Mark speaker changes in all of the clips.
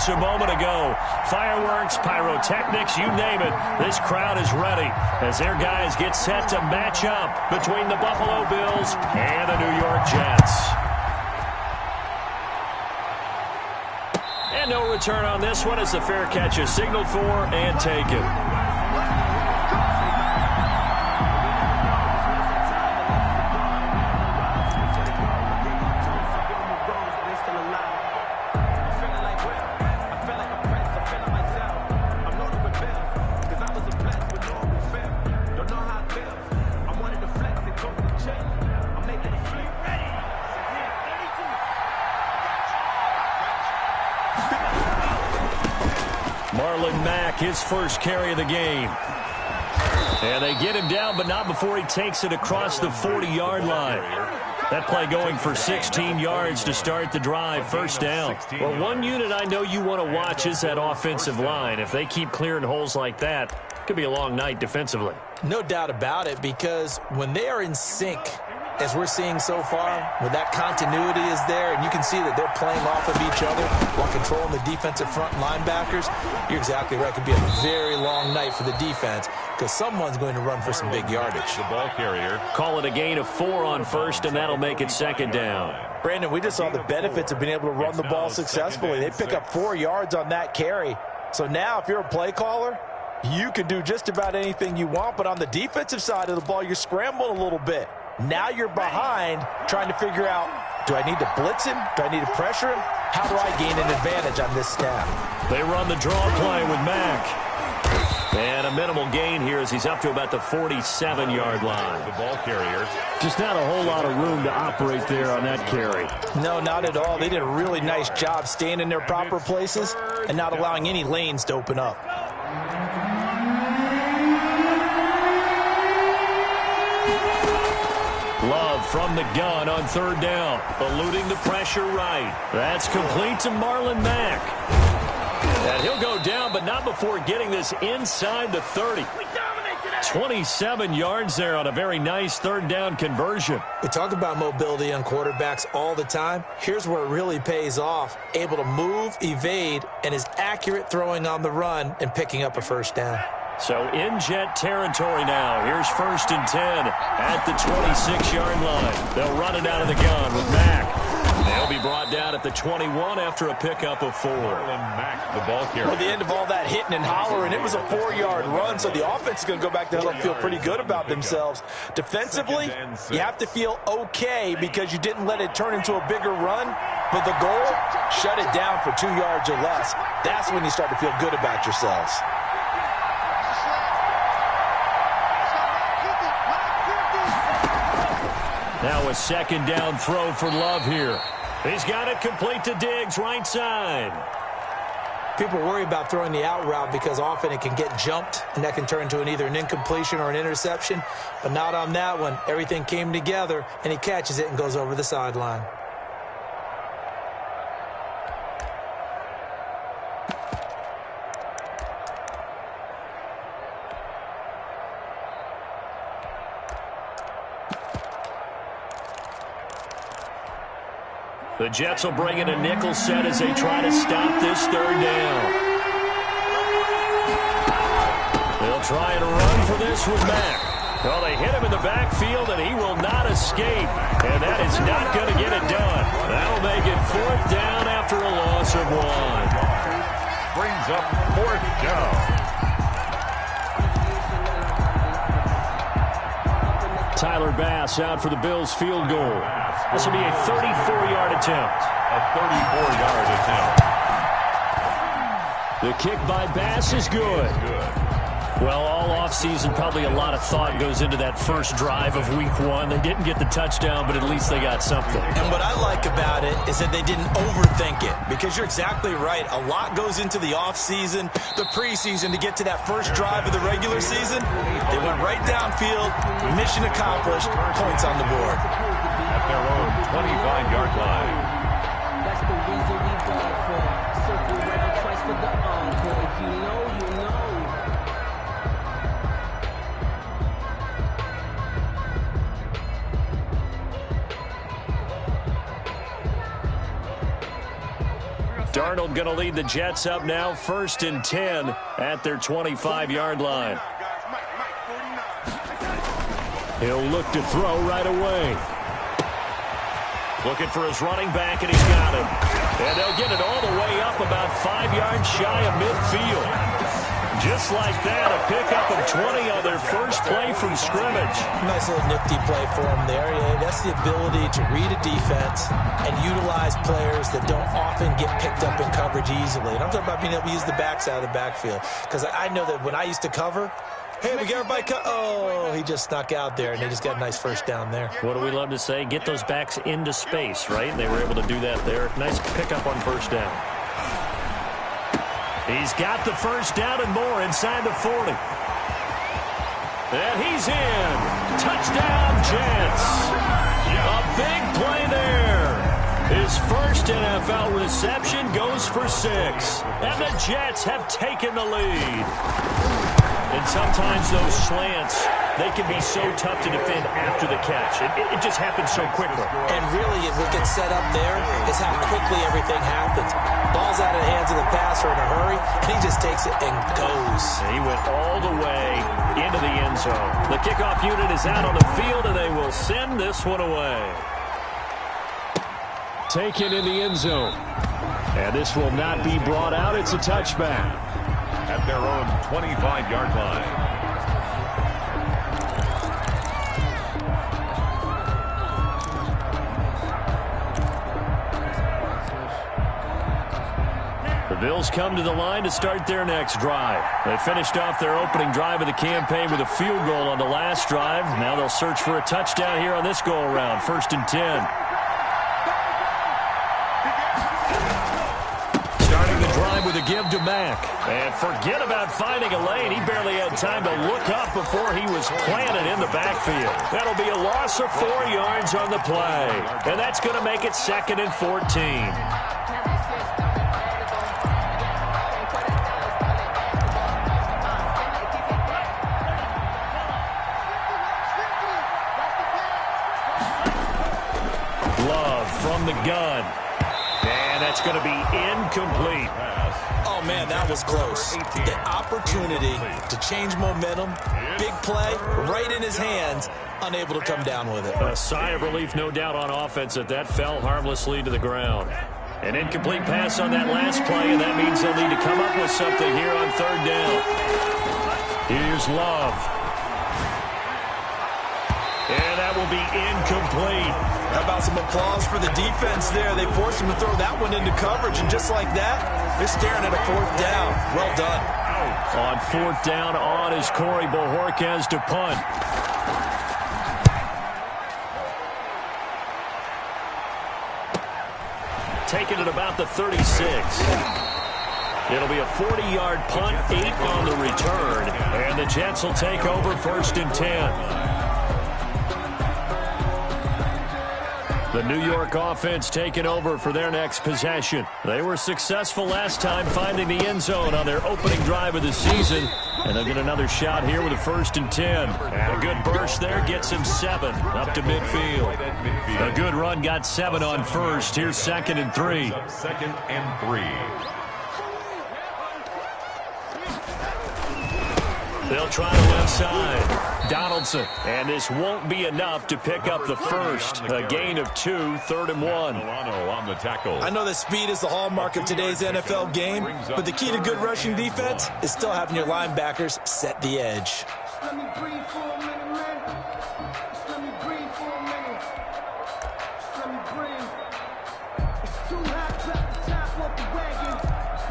Speaker 1: just a moment ago. Fireworks, pyrotechnics, you name it. This crowd is ready as their guys get set to match up between the Buffalo Bills and the New York Jets. And no return on this one as the fair catch is signaled for and taken. His first carry of the game. And they get him down, but not before he takes it across the 40-yard line. That play going for 16 yards to start the drive, first down. Well, one unit I know you want to watch is that offensive line. If they keep clearing holes like that, it could be a long night defensively.
Speaker 2: No doubt about it, because when they are in sync, as we're seeing so far, when that continuity is there and you can see that they're playing off of each other while controlling the defensive front linebackers, you're exactly right. It could be a very long night for the defense because someone's going to run for some big yardage.
Speaker 3: The ball carrier.
Speaker 1: Call it a gain of 4 on first, and that'll make it second down.
Speaker 2: Brandon, we just saw the benefits of being able to run the ball successfully. They pick up 4 yards on that carry. So now if you're a play caller, you can do just about anything you want, but on the defensive side of the ball, you're scrambling a little bit. Now you're behind trying to figure out, do I need to blitz him? Do I need to pressure him? How do I gain an advantage on this snap?
Speaker 1: They run the draw play with Mack. And a minimal gain here as he's up to about the 47-yard line.
Speaker 3: The ball carrier.
Speaker 1: Just not a whole lot of room to operate there on that carry.
Speaker 2: No, not at all. They did a really nice job staying in their proper places and not allowing any lanes to open up.
Speaker 1: Love from the gun on third down, eluding the pressure right. That's complete to Marlon Mack. And he'll go down, but not before getting this inside the 30. 27 yards there on a very nice third down conversion.
Speaker 2: We talk about mobility on quarterbacks all the time. Here's where it really pays off. Able to move, evade, and is accurate throwing on the run and picking up a first down.
Speaker 1: So in Jet territory now. Here's first and 10 at the 26-yard line. They'll run it out of the gun with Mack. They'll be brought down at the 21 after a pickup of 4.
Speaker 3: Mack, the ball carrier.
Speaker 2: Well, the end of all that hitting and hollering, it was a 4-yard run, so the offense is going to go back to huddle and feel pretty good about themselves. Defensively, you have to feel okay because you didn't let it turn into a bigger run, but the goal, shut it down for 2 yards or less. That's when you start to feel good about yourselves.
Speaker 1: Now a second down throw for Love here. He's got it complete to Diggs, right side.
Speaker 2: People worry about throwing the out route because often it can get jumped, and that can turn into either an incompletion or an interception. But not on that one. Everything came together, and he catches it and goes over the sideline.
Speaker 1: The Jets will bring in a nickel set as they try to stop this third down. They'll try and run for this with Mack. Well, they hit him in the backfield, and he will not escape. And that is not going to get it done. That'll make it 4th down after a loss of 1.
Speaker 3: Brings up 4th down.
Speaker 1: Tyler Bass out for the Bills field goal. This will be a 34-yard attempt.
Speaker 3: A 34-yard attempt.
Speaker 1: The kick by Bass is good. Well, all offseason, probably a lot of thought goes into that first drive of Week 1. They didn't get the touchdown, but at least they got something.
Speaker 2: And what I like about it is that they didn't overthink it, because you're exactly right. A lot goes into the offseason, the preseason, to get to that first drive of the regular season. They went right downfield, mission accomplished, points on the board.
Speaker 3: At their own 25-yard line.
Speaker 4: That's the reason we ball for. Circle around twice for the encore. If you know, you know.
Speaker 1: Darnold going to lead the Jets up now, 1st and 10 at their 25-yard line. He'll look to throw right away. Looking for his running back, and he's got him. And they'll get it all the way up about 5 yards shy of midfield. Just like that, a pickup of 20 on their first play from scrimmage.
Speaker 2: Nice little nifty play for him there. Yeah, that's the ability to read a defense and utilize players that don't often get picked up in coverage easily. And I'm talking about being able to use the backside of the backfield. Because I know that when I used to cover, hey, we get everybody oh, he just snuck out there, and they just got a nice first down there.
Speaker 1: What do we love to say? Get those backs into space, right? And they were able to do that there. Nice pickup on first down. He's got the first down and more inside the 40. And he's in. Touchdown, Jets. A big play there. His first NFL reception goes for 6. And the Jets have taken the lead. And sometimes those slants, they can be so tough to defend after the catch. It just happens so quickly.
Speaker 2: And really, what gets set up there is how quickly everything happens. Ball's out of the hands of the passer in a hurry, and he just takes it and goes.
Speaker 1: And he went all the way into the end zone. The kickoff unit is out on the field, and they will send this one away. Taken in the end zone. And this will not be brought out. It's a touchback.
Speaker 3: At their own 25-yard line.
Speaker 1: The Bills come to the line to start their next drive. They finished off their opening drive of the campaign with a field goal on the last drive. Now they'll search for a touchdown here on this go-around. 1st and 10. With a give to Mack. And forget about finding a lane. He barely had time to look up before he was planted in the backfield. That'll be a loss of 4 yards on the play. And that's going to make it 2nd and 14. Love from the gun. And that's going to be incomplete.
Speaker 2: Oh, man, that was close. The opportunity to change momentum, big play, right in his hands, unable to come down with it.
Speaker 1: A sigh of relief, no doubt, on offense that fell harmlessly to the ground. An incomplete pass on that last play, and that means they'll need to come up with something here on 3rd down. Here's Love. And that will be incomplete.
Speaker 2: How about some applause for the defense there? They forced him to throw that one into coverage, and just like that, they're staring at a 4th down. Well done.
Speaker 1: On 4th down on is Corey Bojorquez to punt. Taken at about the 36. It'll be a 40-yard punt, 8 on the return, and the Jets will take over 1st and 10. The New York offense taking over for their next possession. They were successful last time finding the end zone on their opening drive of the season. And they'll get another shot here with a 1st and 10. And a good burst there gets him 7 up to midfield. A good run got 7 on 1st. Here's 2nd and 3.
Speaker 3: 2nd and 3.
Speaker 1: They'll try the left side. Donaldson. And this won't be enough to pick up the first. A gain of 2, 3rd and 1.
Speaker 3: On the tackle.
Speaker 2: I know that speed is the hallmark of today's NFL game, but the key to good rushing defense is still having your linebackers set the edge.
Speaker 5: Let me breathe for a minute, man. Just let me breathe for a minute. Just let me breathe. It's too hot, drop the top off the wagon.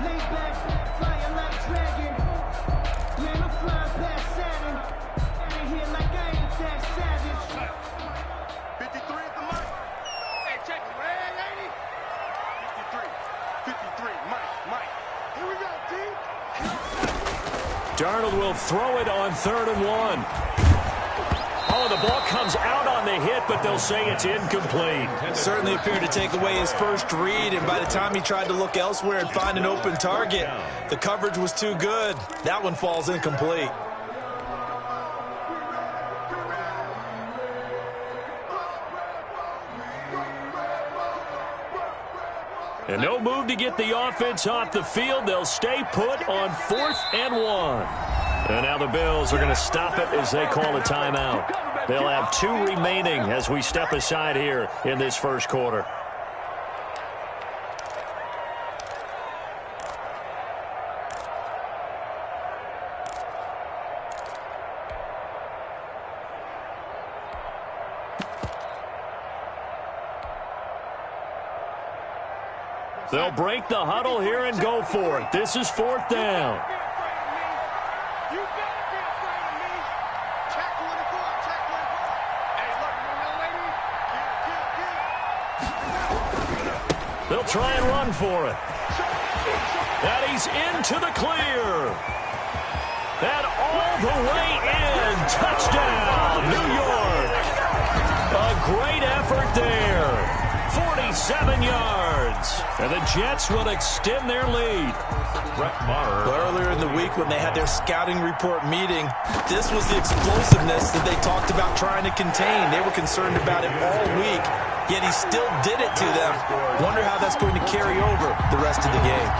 Speaker 5: Lay back, flying like dragon. Man, I'm flying past Saturn. Out of here like I ain't that savage.
Speaker 6: 53 at the mic. Hey, check it. Hey, lady. 53. 53. Mike. Here we go, D.
Speaker 1: Darnold will throw it on 3rd and 1. Oh, the ball comes out on the hit, but they'll say it's incomplete.
Speaker 2: Certainly appeared to take away his first read, and by the time he tried to look elsewhere and find an open target, the coverage was too good. That one falls incomplete.
Speaker 1: And no move to get the offense off the field. They'll stay put on 4th and 1. And now the Bills are going to stop it as they call a timeout. They'll have 2 remaining as we step aside here in this first quarter. They'll break the huddle here and go for it. This is 4th down.
Speaker 6: You better be afraid of me. Tackle in the court, tackle in the court. Hey, look, young lady.
Speaker 1: They'll try and run for it. And he's into the clear. And all the way in. Touchdown, New York. A great effort there. 47 yards. And the Jets will extend their lead.
Speaker 2: Earlier in the week when they had their scouting report meeting, this was the explosiveness that they talked about trying to contain. They were concerned about it all week, yet he still did it to them. Wonder how that's going to carry over the rest of the game.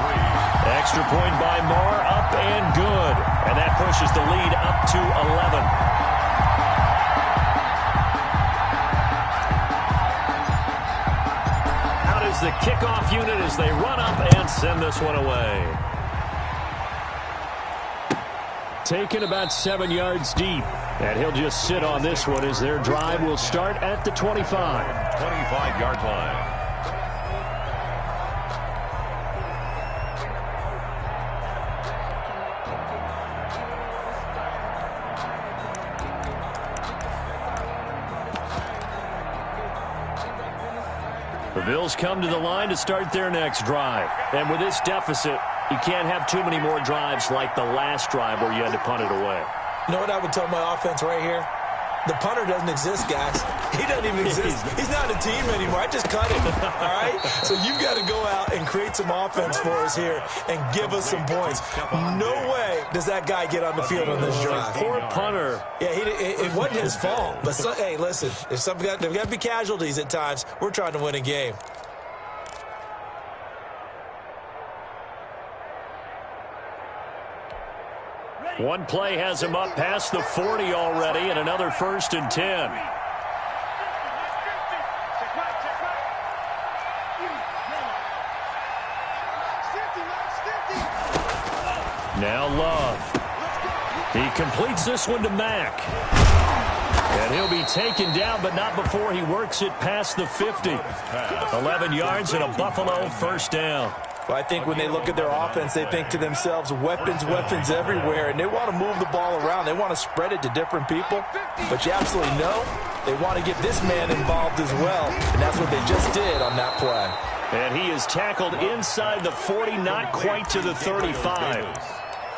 Speaker 1: Extra point by Moore, up and good. And that pushes the lead up to 11. The kickoff unit as they run up and send this one away. Taken about 7 yards deep. And he'll just sit on this one as their drive will start at the 25.
Speaker 3: 25-yard line.
Speaker 1: The Bills come to the line to start their next drive. And with this deficit, you can't have too many more drives like the last drive where you had to punt it away.
Speaker 2: You know what I would tell my offense right here? The punter doesn't exist, guys. He doesn't even exist. He's not a team anymore. I just cut him, all right? So you've got to go out and create some offense for us here and give us some points. No way does that guy get on the field on this drive.
Speaker 1: Poor punter.
Speaker 2: Yeah, it wasn't his fault. But, hey, listen, there's got to be casualties at times. We're trying to win a game.
Speaker 1: One play has him up past the 40 already, and another 1st and 10. Now Love. He completes this one to Mack. And he'll be taken down, but not before he works it past the 50. 11 yards and a Buffalo 1st down.
Speaker 2: Well, I think when they look at their offense, they think to themselves, weapons everywhere, and they want to move the ball around. They want to spread it to different people, but you absolutely know they want to get this man involved as well, and that's what they just did on that play.
Speaker 1: And he is tackled inside the 40, not quite to the 35.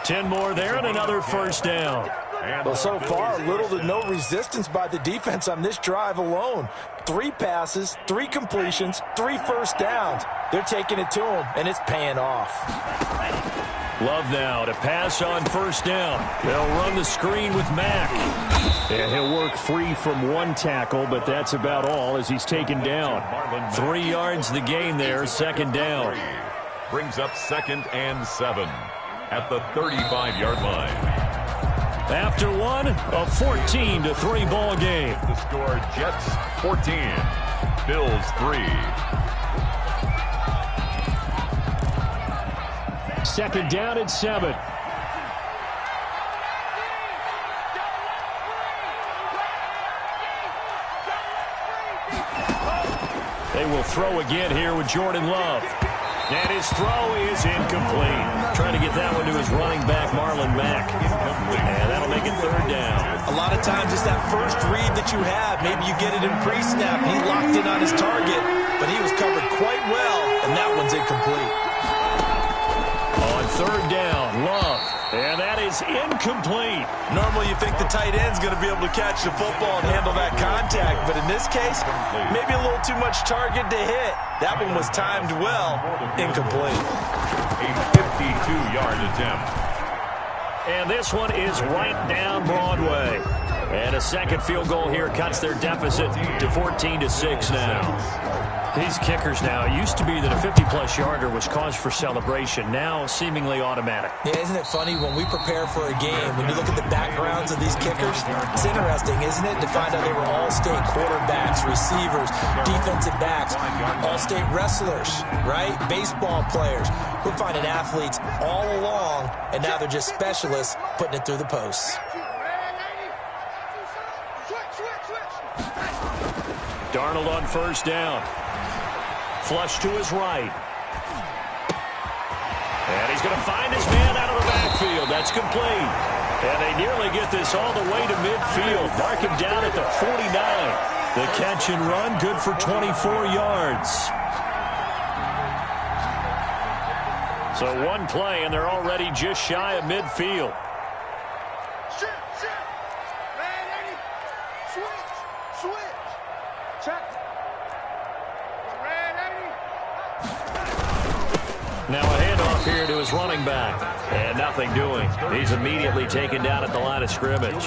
Speaker 1: 10 more there and another 1st down.
Speaker 2: Well, so far, little to no resistance by the defense on this drive alone. 3 passes, 3 completions, 3 first downs. They're taking it to him, and it's paying off.
Speaker 1: Love now to pass on 1st down. They'll run the screen with Mack. And he'll work free from 1 tackle, but that's about all as he's taken down. 3 yards the gain there, 2nd down.
Speaker 3: Brings up 2nd and 7 at the 35-yard line.
Speaker 1: After one, a 14-3 ball game.
Speaker 3: The score, Jets 14, Bills 3.
Speaker 1: 2nd down and 7. They will throw again here with Jordan Love. And his throw is incomplete. Trying to get that one to his running back, Marlon Mack. And that'll make it 3rd down.
Speaker 2: A lot of times it's that first read that you have. Maybe you get it in pre-snap. He locked in on his target, but he was covered quite well, and that one's incomplete.
Speaker 1: On 3rd down, Love. And that is incomplete.
Speaker 2: Normally you think the tight end's going to be able to catch the football and handle that contact, but in this case, maybe a little too much target to hit. That one was timed well. Incomplete.
Speaker 3: A 52-yard attempt.
Speaker 1: And this one is right down Broadway. And a 2nd field goal here cuts their deficit to 14-6 now. These kickers now, it used to be that a 50-plus yarder was cause for celebration. Now, seemingly automatic.
Speaker 2: Yeah, isn't it funny when we prepare for a game, when you look at the backgrounds of these kickers, it's interesting, isn't it, to find out they were all-state quarterbacks, receivers, defensive backs, all-state wrestlers, right? Baseball players. We're finding athletes all along, and now they're just specialists putting it through the posts.
Speaker 1: Darnold on first down. Flush to his right. And he's going to find his man out of the backfield. That's complete. And they nearly get this all the way to midfield. Mark him down at the 49. The catch and run, good for 24 yards. So one play, and they're already just shy of midfield. Now a handoff here to his running back. And nothing doing. He's immediately taken down at the line of scrimmage.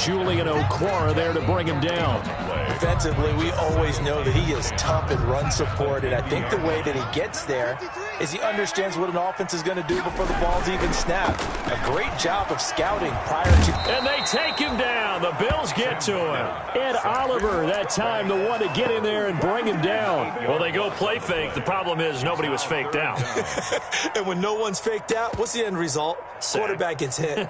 Speaker 1: Julian Okwara there to bring him down.
Speaker 2: Defensively, we always know that he is tough in run support, and I think the way that he gets there is he understands what an offense is going to do before the ball's even snapped. A great job of scouting prior to...
Speaker 1: And they take him down. The Bills get to him. Ed Oliver, that time, the one to get in there and bring him down. Well, they go play fake. The problem is nobody was faked out.
Speaker 2: And when no one's faked out, what's the end result?
Speaker 1: Sack.
Speaker 2: Quarterback gets hit.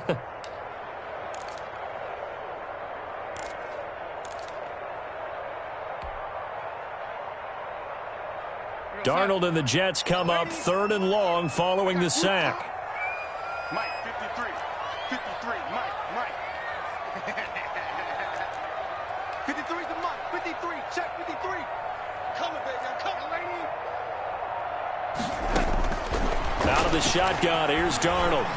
Speaker 1: Darnold and the Jets come up 3rd and long following the sack.
Speaker 6: Mike, 53. 53, Mike. 53's the Mike. 53, check 53. Coming, baby, I'm coming, lady.
Speaker 1: Out of the shotgun, here's Darnold.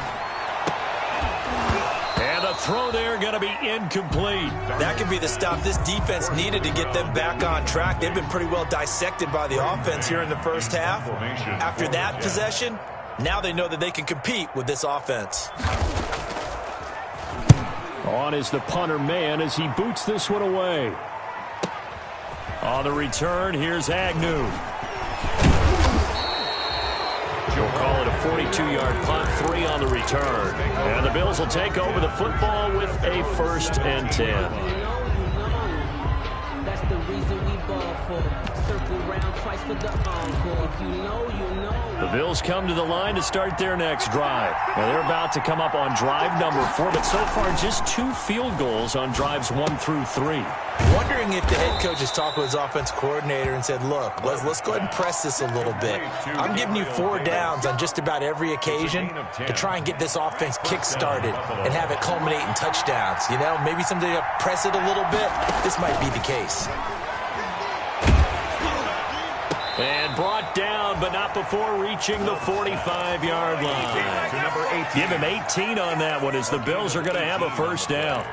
Speaker 1: And the throw there going to be incomplete.
Speaker 2: That could be the stop this defense needed to get them back on track. They've been pretty well dissected by the offense here in the first half. After that possession, now they know that they can compete with this offense.
Speaker 1: On is the punter man as he boots this one away. On the return, here's Agnew. We'll call it a 42-yard punt, 3 on the return. And the Bills will take over the football with a 1st and 10.
Speaker 4: That's the reason we ball for. Circle round twice for the encore. If you know, you know.
Speaker 1: The Bills come to the line to start their next drive. Now they're about to come up on drive number 4, but so far just 2 field goals on drives 1 through 3.
Speaker 2: Wondering if the head coach has talked with his offense coordinator and said, look, let's go ahead and press this a little bit. I'm giving you 4 downs on just about every occasion to try and get this offense kick-started and have it culminate in touchdowns. You know, maybe someday to press it a little bit. This might be the case.
Speaker 1: And brought down, but not before reaching the 45-yard line. Give him 18 on that one as the Bills are going to have a 1st down.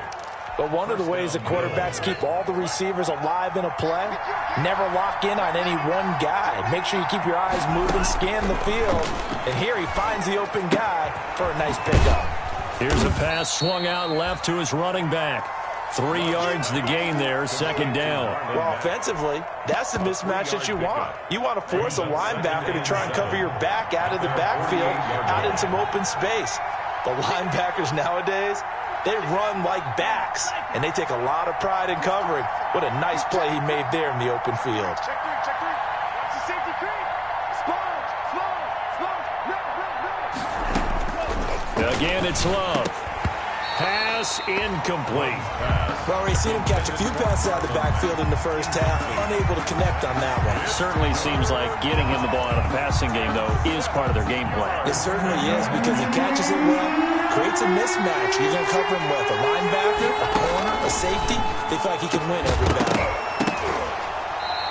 Speaker 2: But one of the ways that quarterbacks keep all the receivers alive in a play, never lock in on any one guy. Make sure you keep your eyes moving, scan the field. And here he finds the open guy for a nice pickup.
Speaker 1: Here's a pass swung out left to his running back. 3 yards the gain there, 2nd down.
Speaker 2: Well, offensively, that's the mismatch that you want. You want to force a linebacker to try and cover your back out of the backfield, out in some open space. The linebackers nowadays, they run like backs, and they take a lot of pride in covering. What a nice play he made there in the open field.
Speaker 6: Check 3. Watch the safety creep. Small.
Speaker 1: Again, it's Love. Pass incomplete.
Speaker 2: Well, we've seen him catch a few passes out of the backfield in the first half, unable to connect on that one.
Speaker 1: Certainly seems like getting him the ball out of the passing game, though, is part of their game plan.
Speaker 2: It certainly is because he catches it well, creates a mismatch. You're going to cover him with a linebacker, a corner, a safety. They feel like he can win every battle.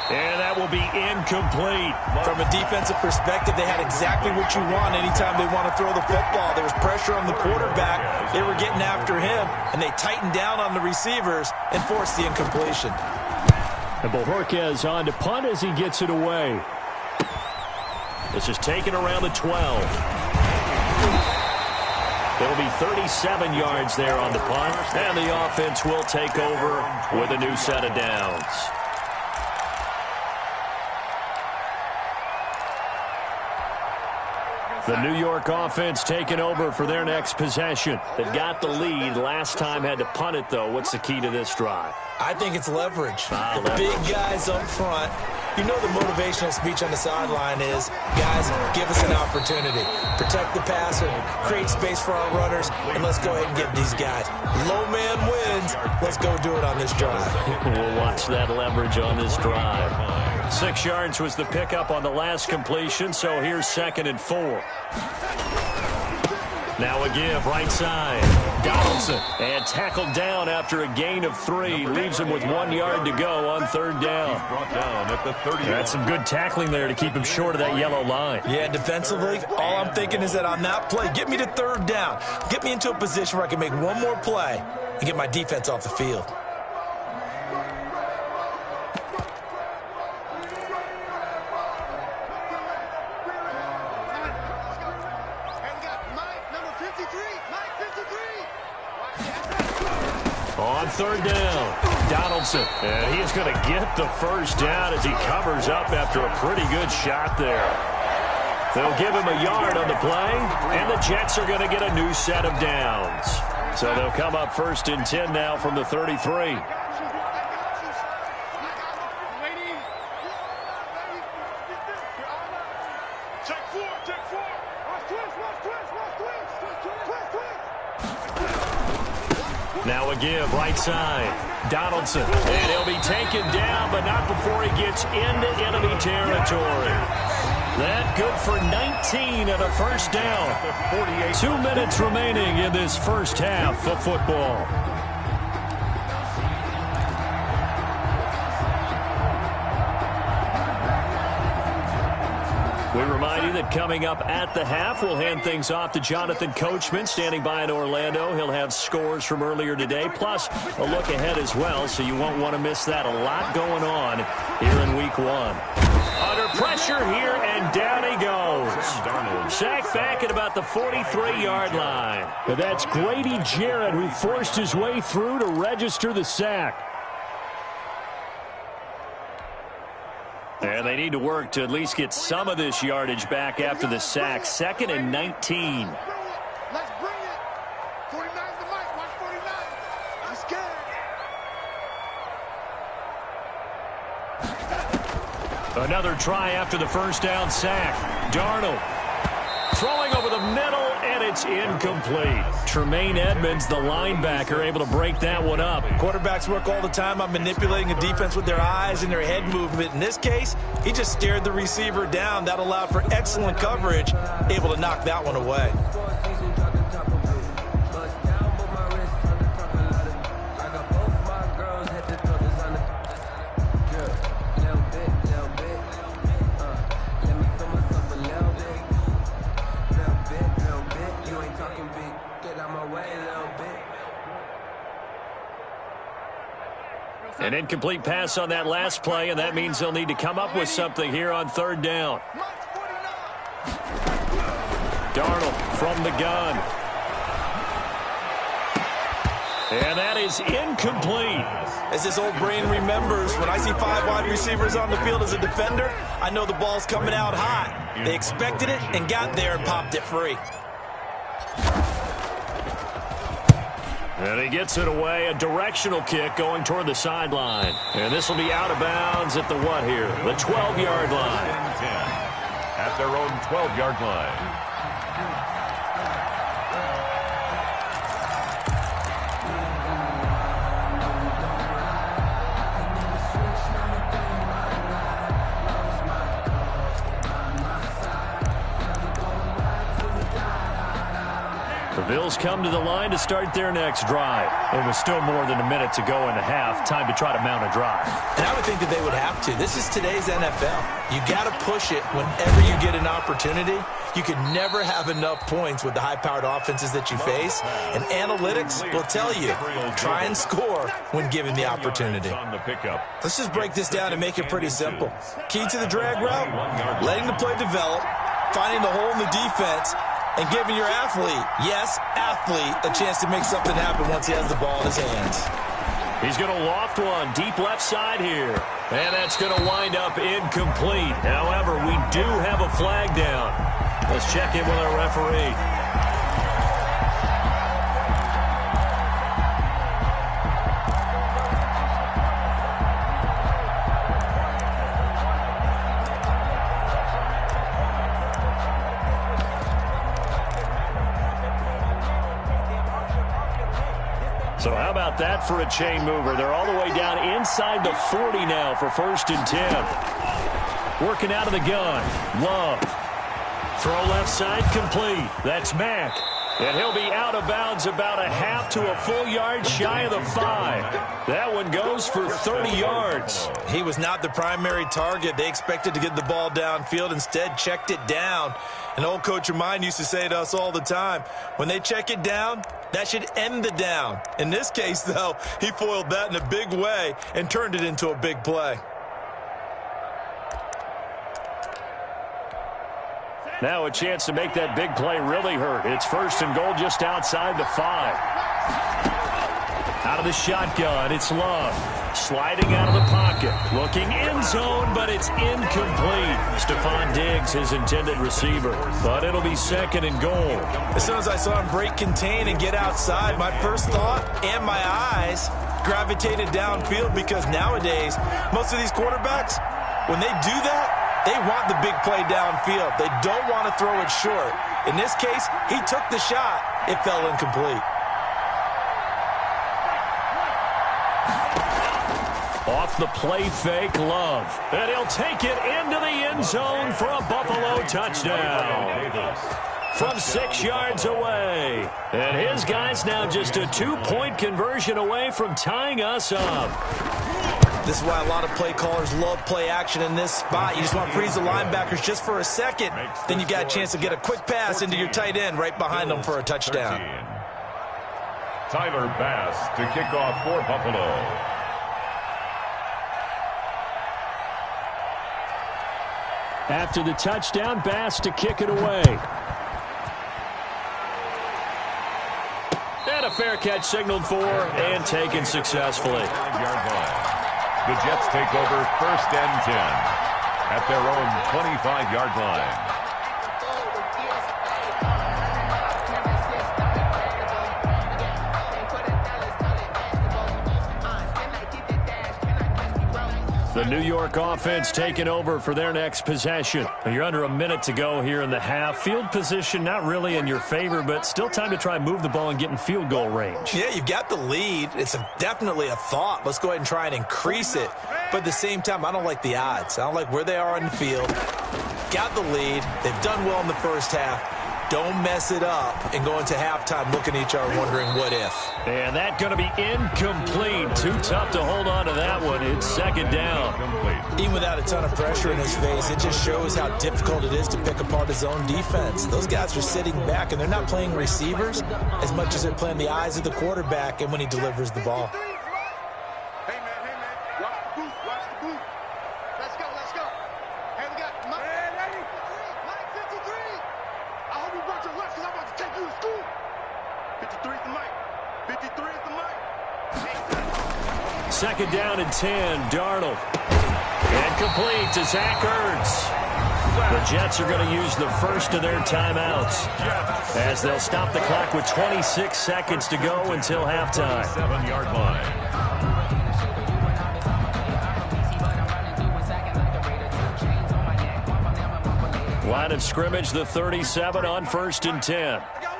Speaker 1: And that will be incomplete.
Speaker 2: From a defensive perspective, they had exactly what you want anytime they want to throw the football. There was pressure on the quarterback. They were getting after him, and they tightened down on the receivers and forced the incompletion.
Speaker 1: And Bojorquez on to punt as he gets it away. This is taken around the 12. It'll be 37 yards there on the punt, and the offense will take over with a new set of downs. The New York offense taking over for their next possession. They've got the lead. Last time had to punt it, though. What's the key to this drive?
Speaker 2: I think it's leverage. The
Speaker 1: Leverage.
Speaker 2: big guys up front. You know the motivational speech on the sideline is, guys, give us an opportunity. Protect the passer, create space for our runners, and let's go ahead and get these guys. Low man wins. Let's go do it on this drive.
Speaker 1: We'll watch that leverage on this drive. 6 yards was the pickup on the last completion, so here's 2nd and 4. Now a give, right side. Donaldson, and tackled down after a gain of 3. Leaves him with 1 yard to go on 3rd down.
Speaker 3: Brought down at the 30.
Speaker 1: That's some good tackling there to keep him short of that yellow line.
Speaker 2: Yeah, defensively, all I'm thinking is that on that play, get me to 3rd down. Get me into a position where I can make one more play and get my defense off the field.
Speaker 1: On 3rd down, Donaldson. And he's going to get the 1st down as he covers up after a pretty good shot there. They'll give him a yard on the play, and the Jets are going to get a new set of downs. So they'll come up 1st and 10 now from the 33. Now a give, right side. Donaldson. And he'll be taken down, but not before he gets into enemy territory. That good for 19 and a 1st down. 2 minutes remaining in this first half of football. We remind you that coming up at the half, we'll hand things off to Jonathan Coachman, standing by in Orlando. He'll have scores from earlier today, plus a look ahead as well, so you won't want to miss that. A lot going on here in Week 1. Under pressure here, and down he goes. Sacked back at about the 43-yard line. But that's Grady Jarrett, who forced his way through to register the sack. And they need to work to at least get some of this yardage back after the sack. 2nd and 19.
Speaker 6: Let's bring it. 49's the mic. Watch 49. I'm scared.
Speaker 1: Another try after the 1st down sack. Darnold throwing over the middle, and it's incomplete. Tremaine Edmonds, the linebacker, able to break that one up.
Speaker 2: Quarterbacks work all the time on manipulating a defense with their eyes and their head movement. In this case, he just stared the receiver down. That allowed for excellent coverage, able to knock that one away.
Speaker 1: An incomplete pass on that last play, and that means they'll need to come up with something here on 3rd down. Darnold from the gun. And that is incomplete.
Speaker 2: As this old brain remembers, when I see 5 wide receivers on the field as a defender, I know the ball's coming out hot. They expected it and got there and popped it free.
Speaker 1: And he gets it away, a directional kick going toward the sideline. And this will be out of bounds at the what here? The 12-yard line.
Speaker 3: 10 at their own 12-yard line.
Speaker 1: The Bills come to the line to start their next drive. It was still more than a minute to go in the half. Time to try to mount a drive.
Speaker 2: And I would think that they would have to. This is today's NFL. You got to push it whenever you get an opportunity. You can never have enough points with the high-powered offenses that you face. And analytics will tell you, try and score when given the opportunity. Let's just break this down and make it pretty simple. Key to the drag route, letting the play develop, finding the hole in the defense, and giving your athlete, yes, athlete, a chance to make something happen once he has the ball in his hands.
Speaker 1: He's going to loft one deep left side here. And that's going to wind up incomplete. However, we do have a flag down. Let's check in with our referee. So how about that for a chain mover? They're all the way down inside the 40 now for 1st and 10. Working out of the gun. Love. Throw left side complete. That's Mack. And he'll be out of bounds about a half to a full yard shy of the 5. That one goes for 30 yards.
Speaker 2: He was not the primary target. They expected to get the ball downfield. Instead, checked it down. An old coach of mine used to say to us all the time, when they check it down, that should end the down. In this case, though, he foiled that in a big way and turned it into a big play.
Speaker 1: Now a chance to make that big play really hurt. It's 1st and goal just outside the 5. Out of the shotgun, it's Love. Sliding out of the pocket. Looking end zone, but it's incomplete. Stephon Diggs, his intended receiver. But it'll be 2nd and goal.
Speaker 2: As soon as I saw him break contain and get outside, my first thought and my eyes gravitated downfield, because nowadays, most of these quarterbacks, when they do that, they want the big play downfield. They don't want to throw it short. In this case, he took the shot. It fell incomplete.
Speaker 1: Off the play fake, Love. And he'll take it into the end zone for a Buffalo touchdown. From 6 yards away. And his guy's now just a 2-point conversion away from tying us up.
Speaker 2: This is why a lot of play callers love play action in this spot. You just want to freeze the linebackers just for a second. Then you got a chance to get a quick pass into your tight end right behind them for a touchdown.
Speaker 3: Tyler Bass to kick off for Buffalo.
Speaker 1: After the touchdown, Bass to kick it away. And a fair catch signaled for and taken successfully.
Speaker 3: 5-yard line. The Jets take over 1st and 10 at their own 25-yard line.
Speaker 1: The New York offense taking over for their next possession. You're under a minute to go here in the half. Field position not really in your favor, but still time to try and move the ball and get in field goal range.
Speaker 2: Yeah, you've got the lead. It's definitely a thought. Let's go ahead and try and increase it. But at the same time, I don't like the odds. I don't like where they are on the field. Got the lead. They've done well in the first half. Don't mess it up and go into halftime looking at each other wondering what if.
Speaker 1: And that's going to be incomplete. Too tough to hold on to that one. It's 2nd down.
Speaker 2: Even without a ton of pressure in his face, it just shows how difficult it is to pick apart his own defense. Those guys are sitting back, and they're not playing receivers as much as they're playing the eyes of the quarterback and when he delivers the ball.
Speaker 6: Hey, man, watch the booth, watch the booth. Let's go. Hey, we got Mike 53. I hope you brought your lunch, because I'm about to take you to school. 53 is the mic. 53 is the mic.
Speaker 1: 2nd down and 10. Darnold. And complete to Zach Ertz. The Jets are going to use the first of their timeouts as they'll stop the clock with 26 seconds to go until halftime.
Speaker 3: 7-yard line.
Speaker 1: Line of scrimmage, the 37 on 1st and 10.
Speaker 6: I got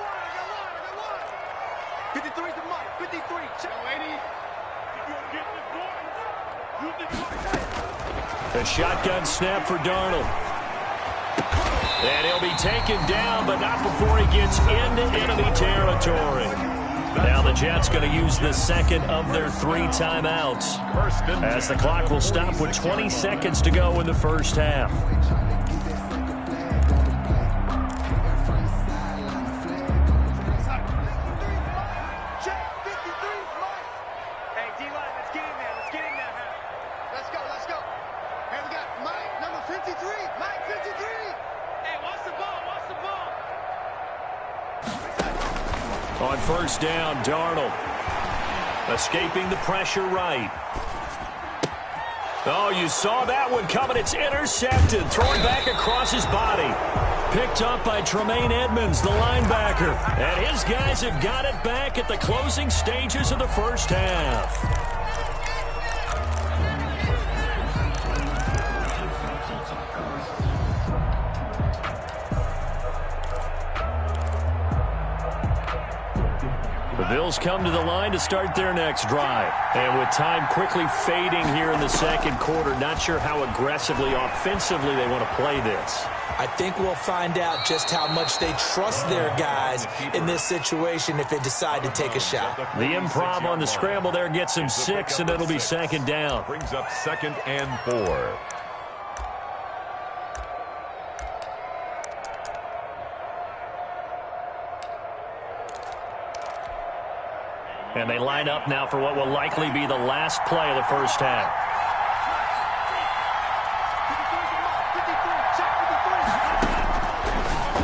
Speaker 6: one. 53 is the mic. 53. Check, lady.
Speaker 1: The shotgun snap for Darnold. And he'll be taken down, but not before he gets into enemy territory. Now the Jets going to use the 2nd of their 3 timeouts as the clock will stop with 20 seconds to go in the first half. On 1st down, Darnold escaping the pressure right. Oh, you saw that one coming. It's intercepted. Thrown back across his body. picked up by Tremaine Edmonds, the linebacker. And his guys have got it back at the closing stages of the first half. The Bills come to the line to start their next drive. And with time quickly fading here in the second quarter, not sure how aggressively, offensively they want to play this.
Speaker 2: I think we'll find out just how much they trust their guys in this situation if they decide to take a shot.
Speaker 1: The improv on the scramble there gets him 6, and it'll be second down.
Speaker 3: Brings up 2nd and 4.
Speaker 1: And they line up now for what will likely be the last play of the first half.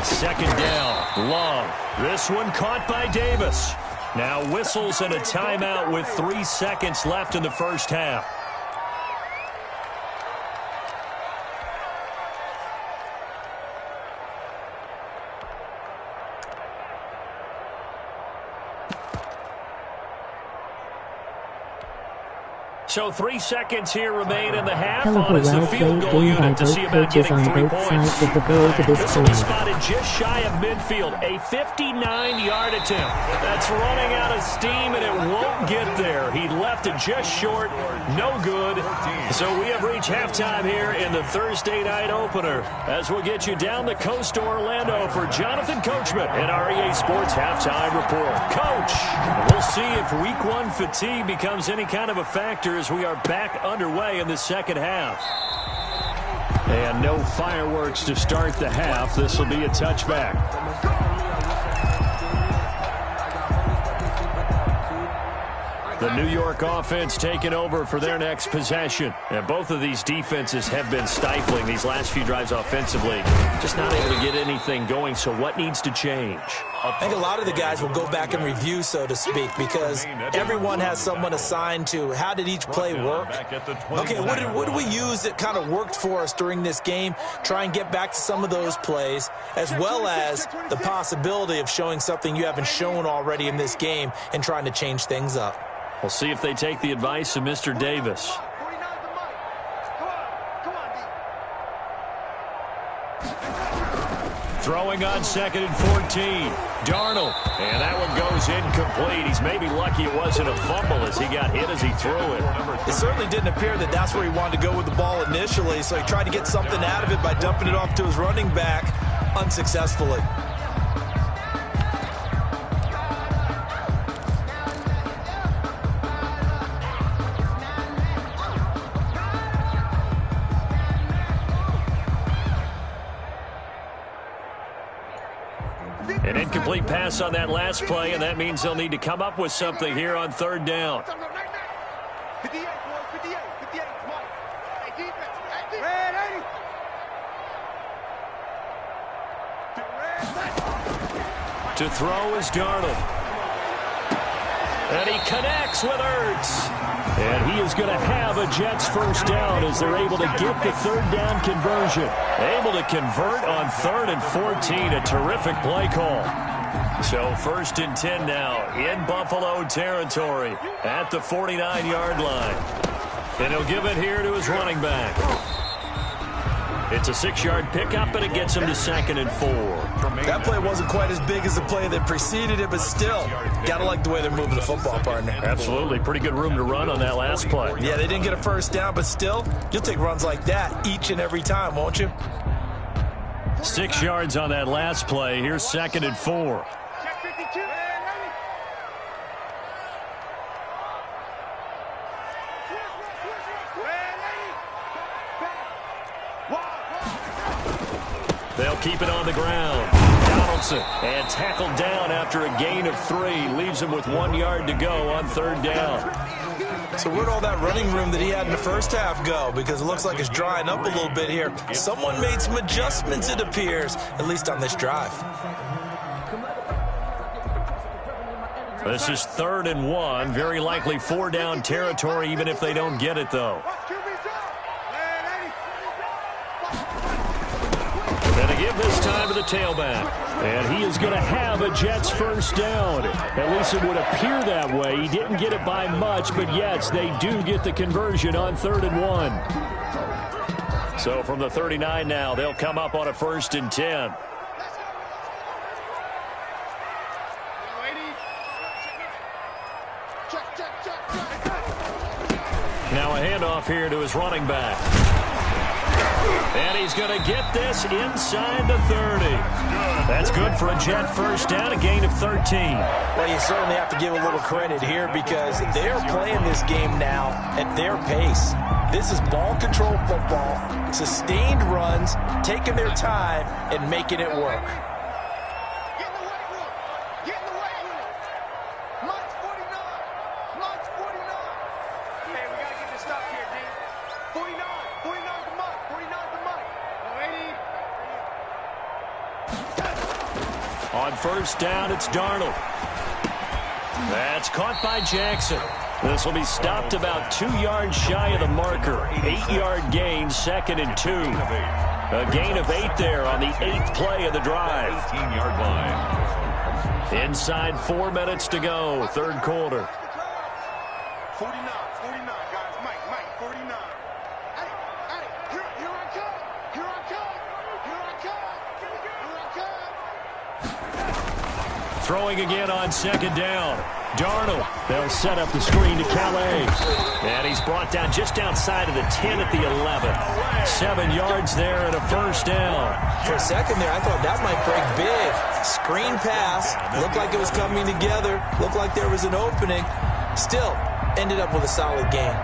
Speaker 1: Second down, Love. This one caught by Davis. Now whistles and a timeout with 3 seconds left in the first half. So 3 seconds here remain in the half on as the field goal unit to see about getting 3 points. This will be spotted just shy of midfield. A 59-yard attempt. That's running out of steam, and it won't get there. He left it just short. No good. So we have reached halftime here in the Thursday night opener as we'll get you down the coast to Orlando for Jonathan Coachman and our EA Sports Halftime Report. Coach, we'll see if Week 1 fatigue becomes any kind of a factor as we are back underway in the second half. And no fireworks to start the half. This will be a touchback. The New York offense taking over for their next possession. And both of these defenses have been stifling these last few drives offensively. Just not able to get anything going, so what needs to change?
Speaker 2: I think a lot of the guys will go back and review, so to speak, because everyone has someone assigned to how did each play work. Okay, what did we use that kind of worked for us during this game? Try and get back to some of those plays, as well as the possibility of showing something you haven't shown already in this game and trying to change things up.
Speaker 1: We'll see if they take the advice of Mr. Davis. Throwing on 2nd and 14. Darnold. And that one goes incomplete. He's maybe lucky it wasn't a fumble as he got hit as he threw it.
Speaker 2: It certainly didn't appear that that's where he wanted to go with the ball initially, so he tried to get something out of it by dumping it off to his running back unsuccessfully.
Speaker 1: An incomplete pass on that last play, and that means they'll need to come up with something here on 3rd down.
Speaker 6: 58, boys, 58, 58, come on. Hey, defense,
Speaker 1: To throw is Darnold. And he connects with Ertz. And he is going to have a Jets first down as they're able to get the 3rd down conversion. Able to convert on 3rd and 14. A terrific play call. So 1st and 10 now in Buffalo territory at the 49-yard line. And he'll give it here to his running back. It's a 6-yard pickup, and it gets him to 2nd and 4.
Speaker 2: That play wasn't quite as big as the play that preceded it, but still, gotta like the way they're moving the football, partner.
Speaker 1: Absolutely. Pretty good room to run on that last play.
Speaker 2: Yeah, they didn't get a first down, but still, you'll take runs like that each and every time, won't you?
Speaker 1: 6 yards on that last play. Here's 2nd and 4.
Speaker 6: Check 52.
Speaker 1: They'll keep it on the ground. Donaldson, and tackled down after a gain of 3. Leaves him with 1 yard to go on 3rd down.
Speaker 2: So where'd all that running room that he had in the first half go? Because it looks like it's drying up a little bit here. Someone made some adjustments, it appears, at least on this drive.
Speaker 1: This is 3rd and 1. Very likely 4 down territory, even if they don't get it, though. And to give this time to the tailback. And he is going to have a Jets first down. At least it would appear that way. He didn't get it by much, but yes, they do get the conversion on 3rd and 1. So from the 39 now, they'll come up on a 1st and 10. Now a handoff here to his running back. And he's going to get this inside the 30. That's good for a Jet first down, a gain of 13.
Speaker 2: Well, you certainly have to give a little credit here because they're playing this game now at their pace. This is ball control football, sustained runs, taking their time and making it work.
Speaker 1: On first down, it's Darnold. That's caught by Jackson. This will be stopped about 2 yards shy of the marker. 8-yard gain, 2nd and 2. A gain of 8 there on the 8th play of the drive.
Speaker 3: 18-yard line.
Speaker 1: Inside 4 minutes to go, 3rd quarter.
Speaker 6: 49, guys. Mike, 49. Hey, here I come. Here I come.
Speaker 1: Throwing again on 2nd down. Darnold. They'll set up the screen to Calais. And he's brought down just outside of the 10 at the 11. 7 yards there and a first down.
Speaker 2: For a second there, I thought that might break big. Screen pass. Looked like it was coming together. Looked like there was an opening. Still, ended up with a solid game.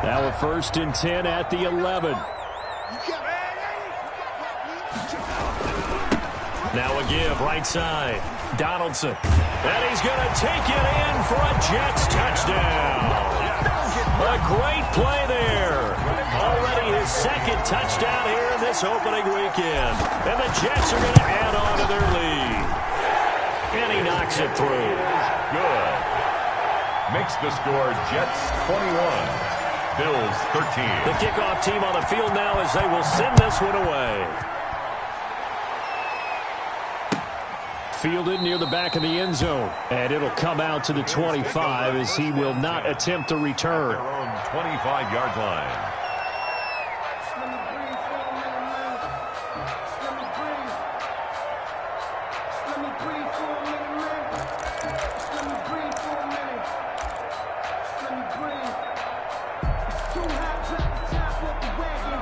Speaker 1: Now a 1st and 10 at the 11. Now a give, right side. Donaldson. And he's going to take it in for a Jets touchdown. A great play there. Already his 2nd touchdown here in this opening weekend. And the Jets are going to add on to their lead. And he knocks it through.
Speaker 3: Good. Makes the score Jets 21. Bills 13.
Speaker 1: The kickoff team on the field now as they will send this one away. Fielded near the back of the end zone. And it'll come out to the 25 as he will not attempt to return.
Speaker 3: Their own 25-yard line.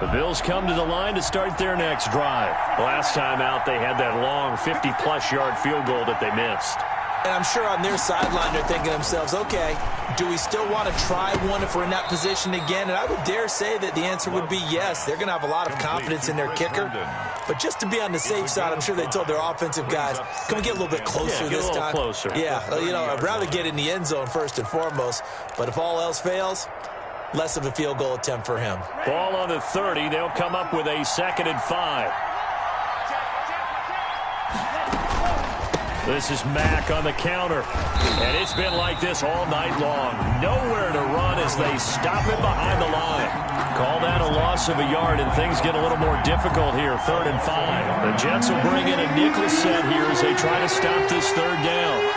Speaker 1: The Bills come to the line to start their next drive. Last time out, they had that long 50-plus yard field goal that they missed.
Speaker 2: And I'm sure on their sideline they're thinking to themselves, okay, do we still want to try one if we're in that position again? And I would dare say that the answer would be yes. They're going to have a lot of confidence in their kicker. But just to be on the safe side, I'm sure they told their offensive guys, can we get a little bit closer this time?
Speaker 1: Closer.
Speaker 2: Yeah, I'd rather get in the end zone first and foremost. But if all else fails, less of a field goal attempt for him.
Speaker 1: Ball on the 30. They'll come up with a 2nd and 5. This is Mack on the counter. And it's been like this all night long. Nowhere to run as they stop him behind the line. Call that a loss of a yard, and things get a little more difficult here. 3rd and 5. The Jets will bring in a nickel set here as they try to stop this 3rd down.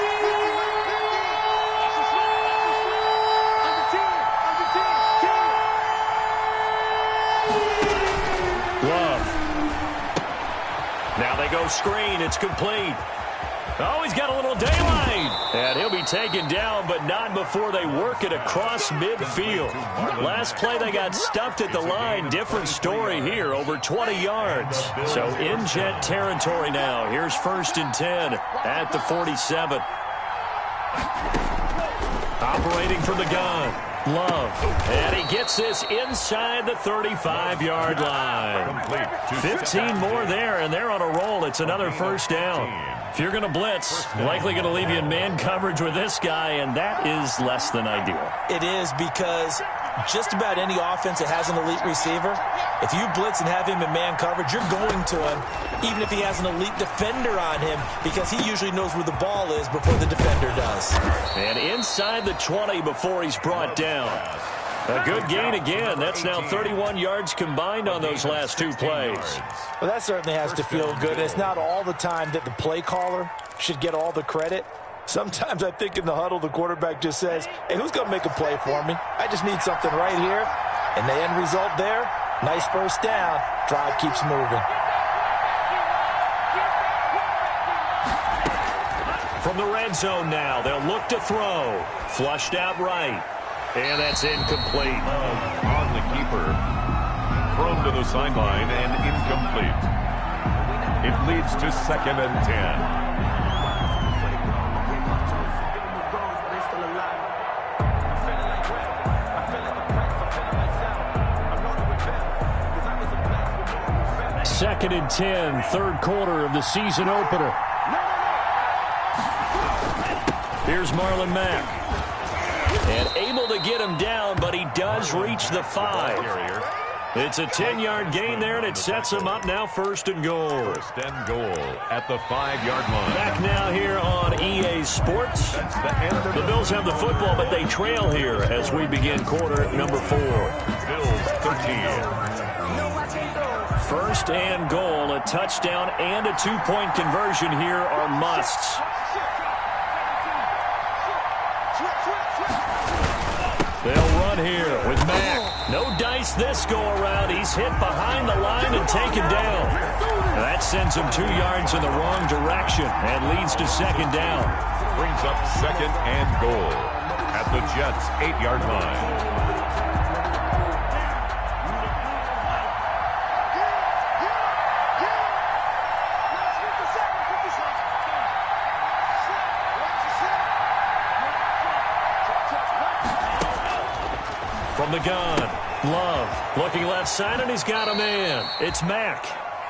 Speaker 1: Now they go screen. It's complete. Oh, he's got a little daylight. And he'll be taken down, but not before they work it across midfield. Last play, they got stuffed at the line. Different story here, over 20 yards. So in Jet territory now. Here's 1st and 10 at the 47. Operating from the gun. Love. And he gets this inside the 35-yard line. 15 more there, and they're on a roll. It's another first down. If you're going to blitz, likely going to leave you in man coverage with this guy, and that is less than ideal.
Speaker 2: It is, because just about any offense that has an elite receiver, if you blitz and have him in man coverage, you're going to him, even if he has an elite defender on him, because he usually knows where the ball is before the defender does.
Speaker 1: And inside the 20 before he's brought down. A good gain again. That's now 31 yards combined on those last two plays.
Speaker 2: Well, that certainly has to feel good. It's not all the time that the play caller should get all the credit. Sometimes I think in the huddle, the quarterback just says, hey, who's going to make a play for me? I just need something right here. And the end result there, nice first down. Drive keeps moving.
Speaker 1: From the red zone now, they'll look to throw. Flushed out right. And that's incomplete.
Speaker 3: On the keeper. Thrown to the sideline and incomplete. It leads to 2nd and 10.
Speaker 1: Second and 10, third quarter of the season opener. Here's Marlon Mack. And able to get him down, but he does reach the 5. It's a 10-yard gain there, and it sets him up now 1st and goal.
Speaker 3: 1st and goal at the 5-yard line.
Speaker 1: Back now here on EA Sports. The Bills have the football, but they trail here as we begin quarter number 4.
Speaker 3: Bills 13.
Speaker 1: 1st and goal, a touchdown and a 2-point conversion here are musts. They'll run here with Mack. No dice this go-around. He's hit behind the line and taken down. That sends him 2 yards in the wrong direction and leads to 2nd down.
Speaker 3: Brings up 2nd and goal at the Jets' 8-yard line.
Speaker 1: From the gun, Love looking left side, and he's got a man. It's Mack.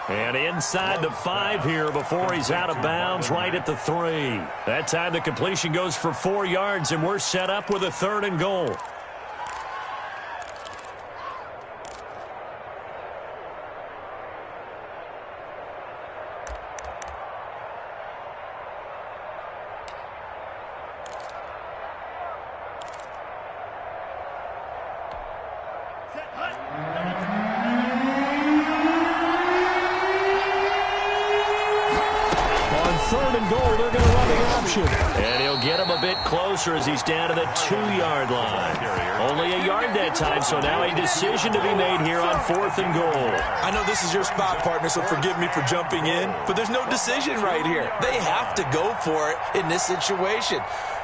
Speaker 1: And inside the 5 here before he's out of bounds right at the 3. That time the completion goes for 4 yards, and we're set up with a 3rd and goal. And he'll get him a bit closer as he's down to the 2-yard line. Only a yard that time, so now a decision to be made here on 4th and goal.
Speaker 2: I know this is your spot, partner, so forgive me for jumping in, but there's no decision right here. They have to go for it in this situation.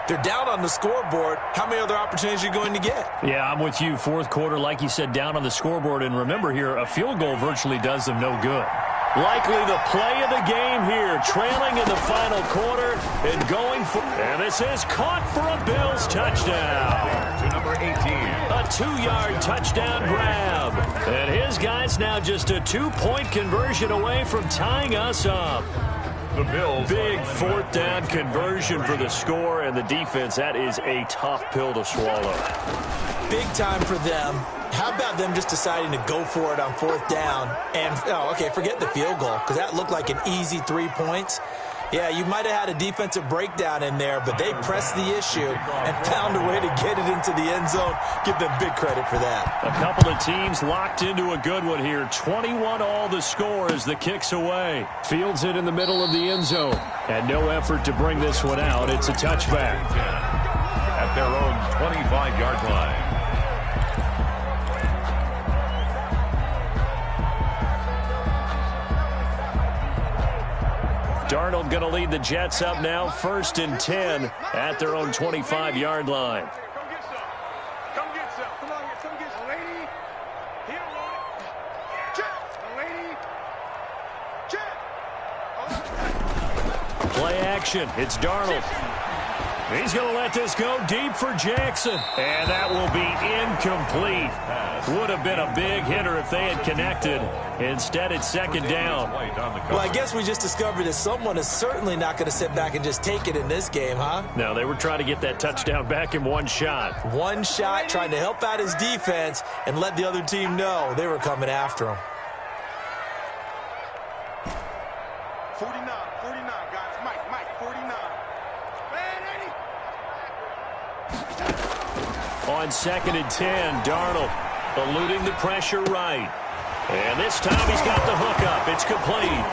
Speaker 2: They're down on the scoreboard. How many other opportunities are you going to get?
Speaker 1: Yeah, I'm with you. 4th quarter, like you said, down on the scoreboard. And remember here, a field goal virtually does them no good. Likely the play of the game here, trailing in the final quarter and going for... And this is caught for a Bills touchdown.
Speaker 3: To number 18.
Speaker 1: A 2-yard touchdown grab. And his guy's now just a 2-point conversion away from tying us up.
Speaker 3: The Bills.
Speaker 1: Big 4th down conversion for the score, and the defense, that is a tough pill to swallow.
Speaker 2: Big time for them. How about them just deciding to go for it on 4th down? And, forget the field goal, because that looked like an easy 3 points. Yeah, you might have had a defensive breakdown in there, but they pressed the issue and found a way to get it into the end zone. Give them big credit for that.
Speaker 1: A couple of teams locked into a good one here. 21-all the score as the kick's away. Fields it in the middle of the end zone. And no effort to bring this one out. It's a touchback.
Speaker 3: At their own 25-yard line.
Speaker 1: Darnold going to lead the Jets up now, 1st and 10 at their own 25-yard line.
Speaker 6: Come get some. Come get some. Come on here. Come get some. Lady. He don't want it. Check. Lady. Check.
Speaker 1: Play action. It's Darnold. He's going to let this go deep for Jackson. And that will be incomplete. Would have been a big hitter if they had connected. Instead, it's 2nd down.
Speaker 2: Well, I guess we just discovered that someone is certainly not going to sit back and just take it in this game, huh?
Speaker 1: No, they were trying to get that touchdown back in one shot.
Speaker 2: One shot, trying to help out his defense and let the other team know they were coming after him.
Speaker 6: 49, guys. Mike, 49. Man, Eddie.
Speaker 1: On 2nd and 10, Darnold eluding the pressure right. And this time he's got the hook up. It's complete.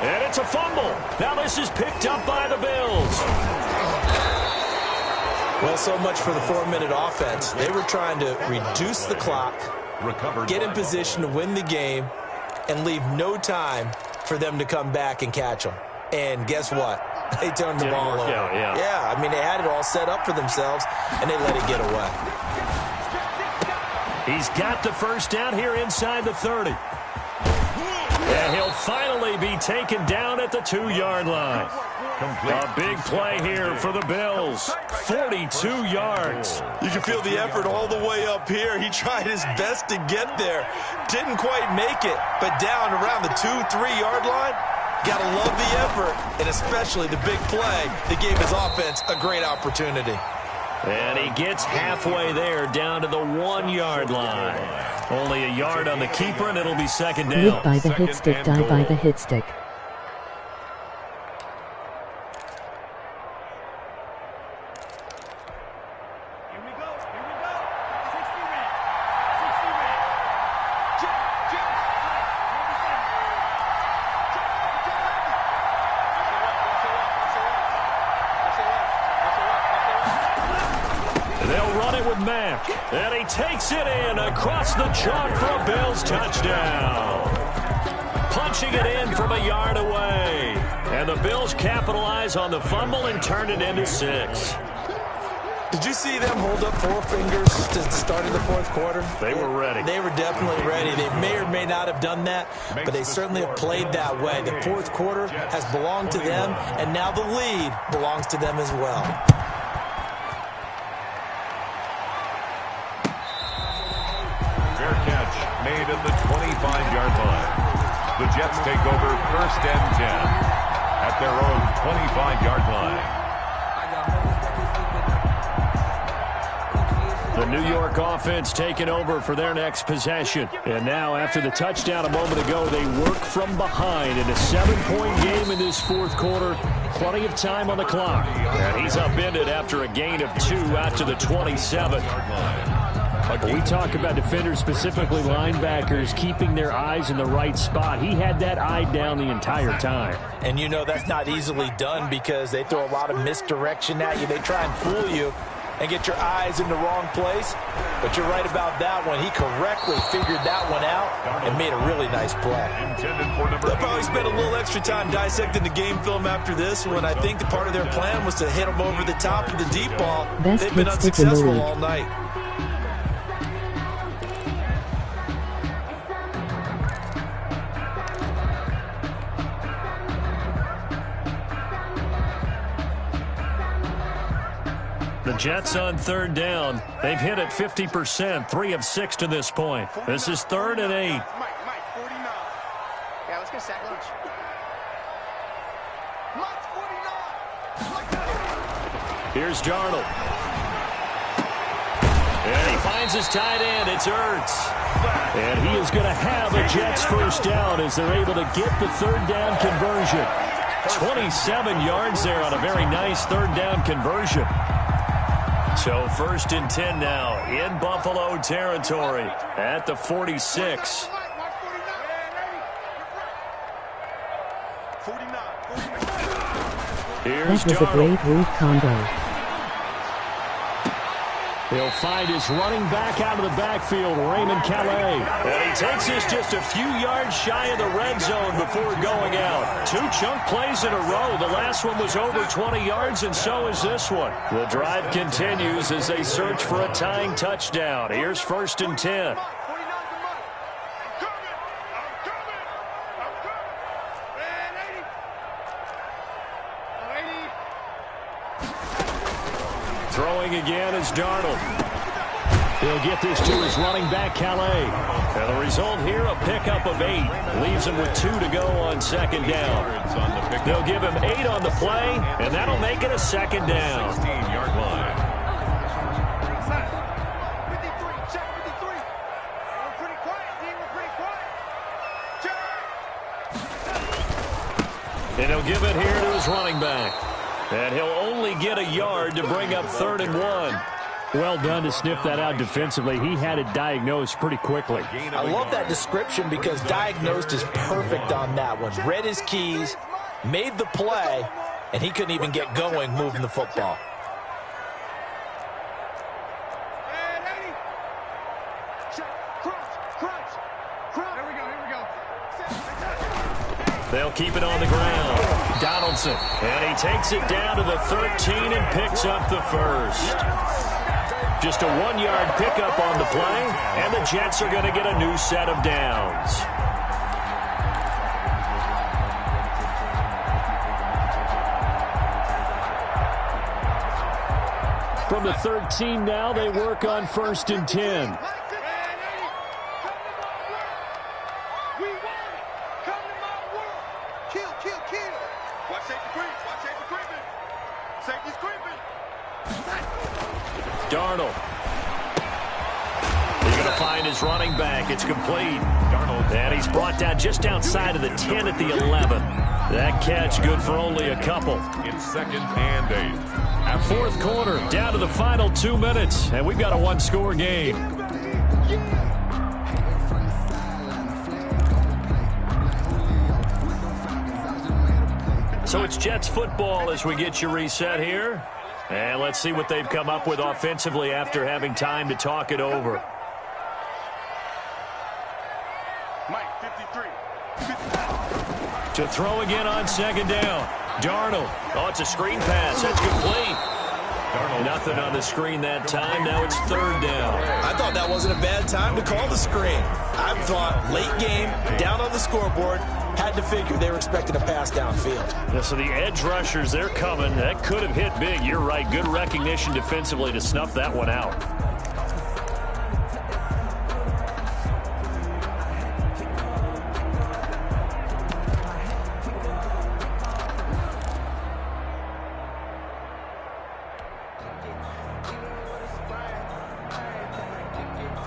Speaker 1: And it's a fumble. Now this is picked up by the Bills.
Speaker 2: Well, so much for the 4-minute offense. They were trying to reduce the clock, get in position to win the game, and leave no time for them to come back and catch them. And guess what? They turned the ball over. Yeah, I mean, they had it all set up for themselves, and they let it get away.
Speaker 1: He's got the first down here inside the 30. And he'll finally be taken down at the 2-yard line. A big play here for the Bills. 42 yards.
Speaker 2: You can feel the effort all the way up here. He tried his best to get there. Didn't quite make it, but down around the 2-3-yard line, gotta love the effort, and especially the big play that gave his offense a great opportunity.
Speaker 1: And he gets halfway there, down to the 1-yard line. Only a yard on the keeper, and it'll be second down.
Speaker 7: Live by the hit stick, die by the hit stick.
Speaker 1: And he takes it in across the chalk for a Bills touchdown. Punching it in from a yard away. And the Bills capitalize on the fumble and turn it into 6.
Speaker 2: Did you see them hold up 4 fingers to the start of the fourth quarter?
Speaker 1: They were ready.
Speaker 2: They were definitely ready. They may or may not have done that, but they certainly have played that way. The fourth quarter has belonged to them, and now the lead belongs to them as well.
Speaker 3: Made at the 25-yard line. The Jets take over 1st and 10 at their own 25-yard line.
Speaker 1: The New York offense taking over for their next possession. And now, after the touchdown a moment ago, they work from behind in a 7-point game in this fourth quarter. Plenty of time on the clock. And he's upended after a gain of 2 out to the 27. We talk about defenders, specifically linebackers, keeping their eyes in the right spot. He had that eye down the entire time.
Speaker 2: And you know that's not easily done because they throw a lot of misdirection at you. They try and fool you and get your eyes in the wrong place. But you're right about that one. He correctly figured that one out and made a really nice play. They'll probably spend a little extra time dissecting the game film after this one. I think part of their plan was to hit him over the top of the deep ball. They've been unsuccessful all night.
Speaker 1: The Jets on 3rd down. They've hit it 50%, 3 of 6 to this point. This is 3rd and 8.
Speaker 6: Mike, 49. Yeah, let's get sack lunch. Mike's 49.
Speaker 1: Here's Darnold. And he finds his tight end. It's Ertz. And he is going to have a Jets first down as they're able to get the 3rd down conversion. 27 yards there on a very nice 3rd down conversion. So 1st and 10 now in Buffalo territory at the 46. Here's
Speaker 7: that was a great route combo.
Speaker 1: He'll find his running back out of the backfield, Raymond Calais. And he takes us just a few yards shy of the red zone before going out. 2 chunk plays in a row. The last one was over 20 yards, and so is this one. The drive continues as they search for a tying touchdown. Here's 1st and 10. Throwing again is Darnold. He'll get this to his running back, Calais. And the result here, a pickup of 8. Leaves him with 2 to go on 2nd down. They'll give him 8 on the play, and that'll make it a 2nd down.
Speaker 3: 16-yard line.
Speaker 1: And he'll give it here to his running back. And he'll only get a yard to bring up 3rd and 1. Well done to sniff that out defensively. He had it diagnosed pretty quickly.
Speaker 2: I love that description because diagnosed is perfect on that one. Read his keys, made the play, and he couldn't even get going moving the football.
Speaker 1: They'll keep it on the ground. Donaldson, and he takes it down to the 13 and picks up the first. Just a 1-yard pickup on the play, and the Jets are going to get a new set of downs. From the 13 now, they work on 1st and 10. Darnold. He's going to find his running back. It's complete. Darnold. And he's brought down just outside of the 10 at the 11. That catch good for only a couple.
Speaker 3: In 2nd and 8.
Speaker 1: Our 4th quarter, down to the final 2 minutes. And we've got a 1-score game. So it's Jets football as we get you reset here. And let's see what they've come up with offensively after having time to talk it over.
Speaker 6: Mike, 53.
Speaker 1: To throw again on 2nd down. Darnold. Oh, it's a screen pass. That's complete. Darnold. Nothing on the screen that time. Now it's 3rd down.
Speaker 2: I thought that wasn't a bad time to call the screen. I thought late game, down on the scoreboard, had to figure they were expecting a pass downfield.
Speaker 1: Yeah, so the edge rushers, they're coming. That could have hit big. You're right. Good recognition defensively to snuff that one out.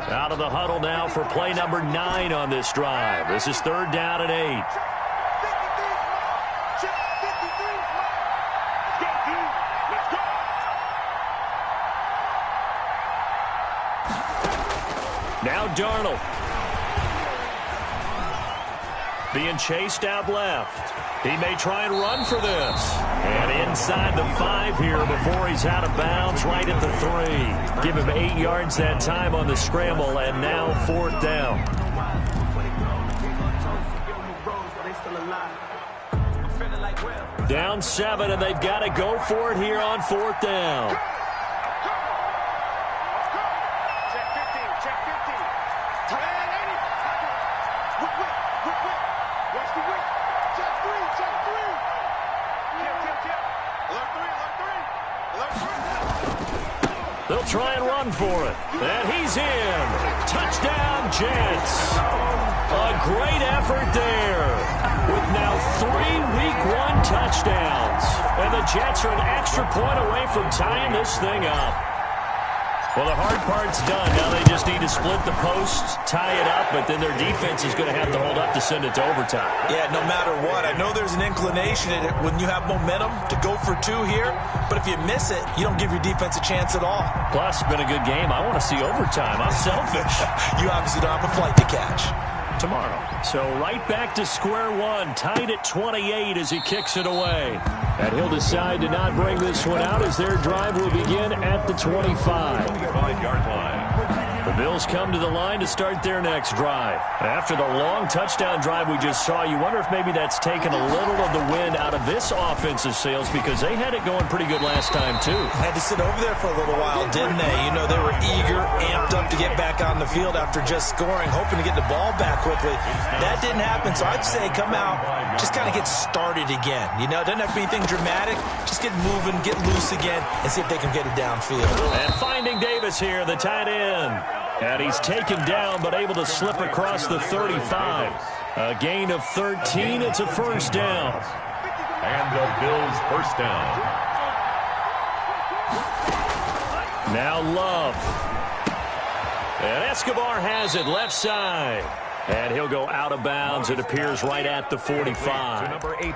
Speaker 1: Out of the huddle now for play number 9 on this drive. This is 3rd down and 8. Now Darnold. Being chased out left. He may try and run for this. And inside the 5 here before he's out of bounds, right at the 3. Give him 8 yards that time on the scramble, and now 4th down. Down 7, and they've got to go for it here on 4th down. They'll try and run for it. And he's in. Touchdown, Jets. A great effort there. With now 3 Week 1 touchdowns. And the Jets are an extra point away from tying this thing up. Well, the hard part's done. Now they just need to split the posts, tie it up, but then their defense is going to have to hold up to send it to overtime.
Speaker 2: Yeah, no matter what. I know there's an inclination in it when you have momentum to go for 2 here, but if you miss it, you don't give your defense a chance at all.
Speaker 1: Plus, it's been a good game. I want to see overtime. I'm selfish.
Speaker 2: You obviously don't have a flight to catch.
Speaker 1: Tomorrow. So right back to square one, tied at 28 as he kicks it away. And he'll decide to not bring this one out as their drive will begin at the 25.
Speaker 3: 25-yard line.
Speaker 1: The Bills come to the line to start their next drive. After the long touchdown drive we just saw, you wonder if maybe that's taken a little of the wind out of this offensive sails because they had it going pretty good last time too.
Speaker 2: Had to sit over there for a little while, didn't they? You know, they were eager, amped up to get back on the field after just scoring, hoping to get the ball back quickly. That didn't happen, so I'd say come out, just kind of get started again. You know, it doesn't have to be anything dramatic. Just get moving, get loose again, and see if they can get it downfield.
Speaker 1: And finding Davis here, the tight end. And he's taken down, but able to slip across the 35. A gain of 13. It's a first down.
Speaker 3: And the Bills first down.
Speaker 1: Now Love. And Escobar has it left side. And he'll go out of bounds. It appears right at the 45.
Speaker 3: To number 18.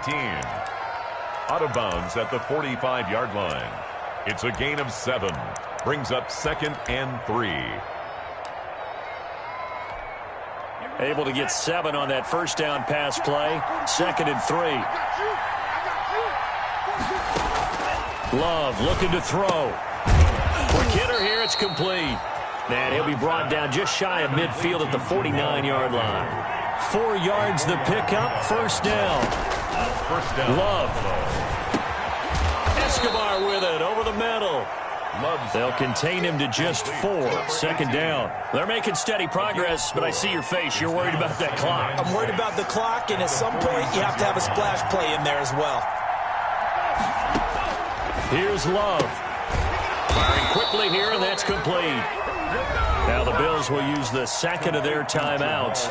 Speaker 3: Out of bounds at the 45-yard line. It's a gain of 7. Brings up 2nd and 3.
Speaker 1: Able to get 7 on that first down pass play. 2nd and 3. Love looking to throw. Quick hitter here. It's complete. And he'll be brought down just shy of midfield at the 49-yard line. 4 yards the pickup. First down. Love. Escobar with it over the middle. They'll contain him to just 4. 2nd down. They're making steady progress, but I see your face. You're worried about that clock.
Speaker 2: I'm worried about the clock, and at some point you have to have a splash play in there as well.
Speaker 1: Here's Love. Firing quickly here, and that's complete. Now the Bills will use the second of their timeouts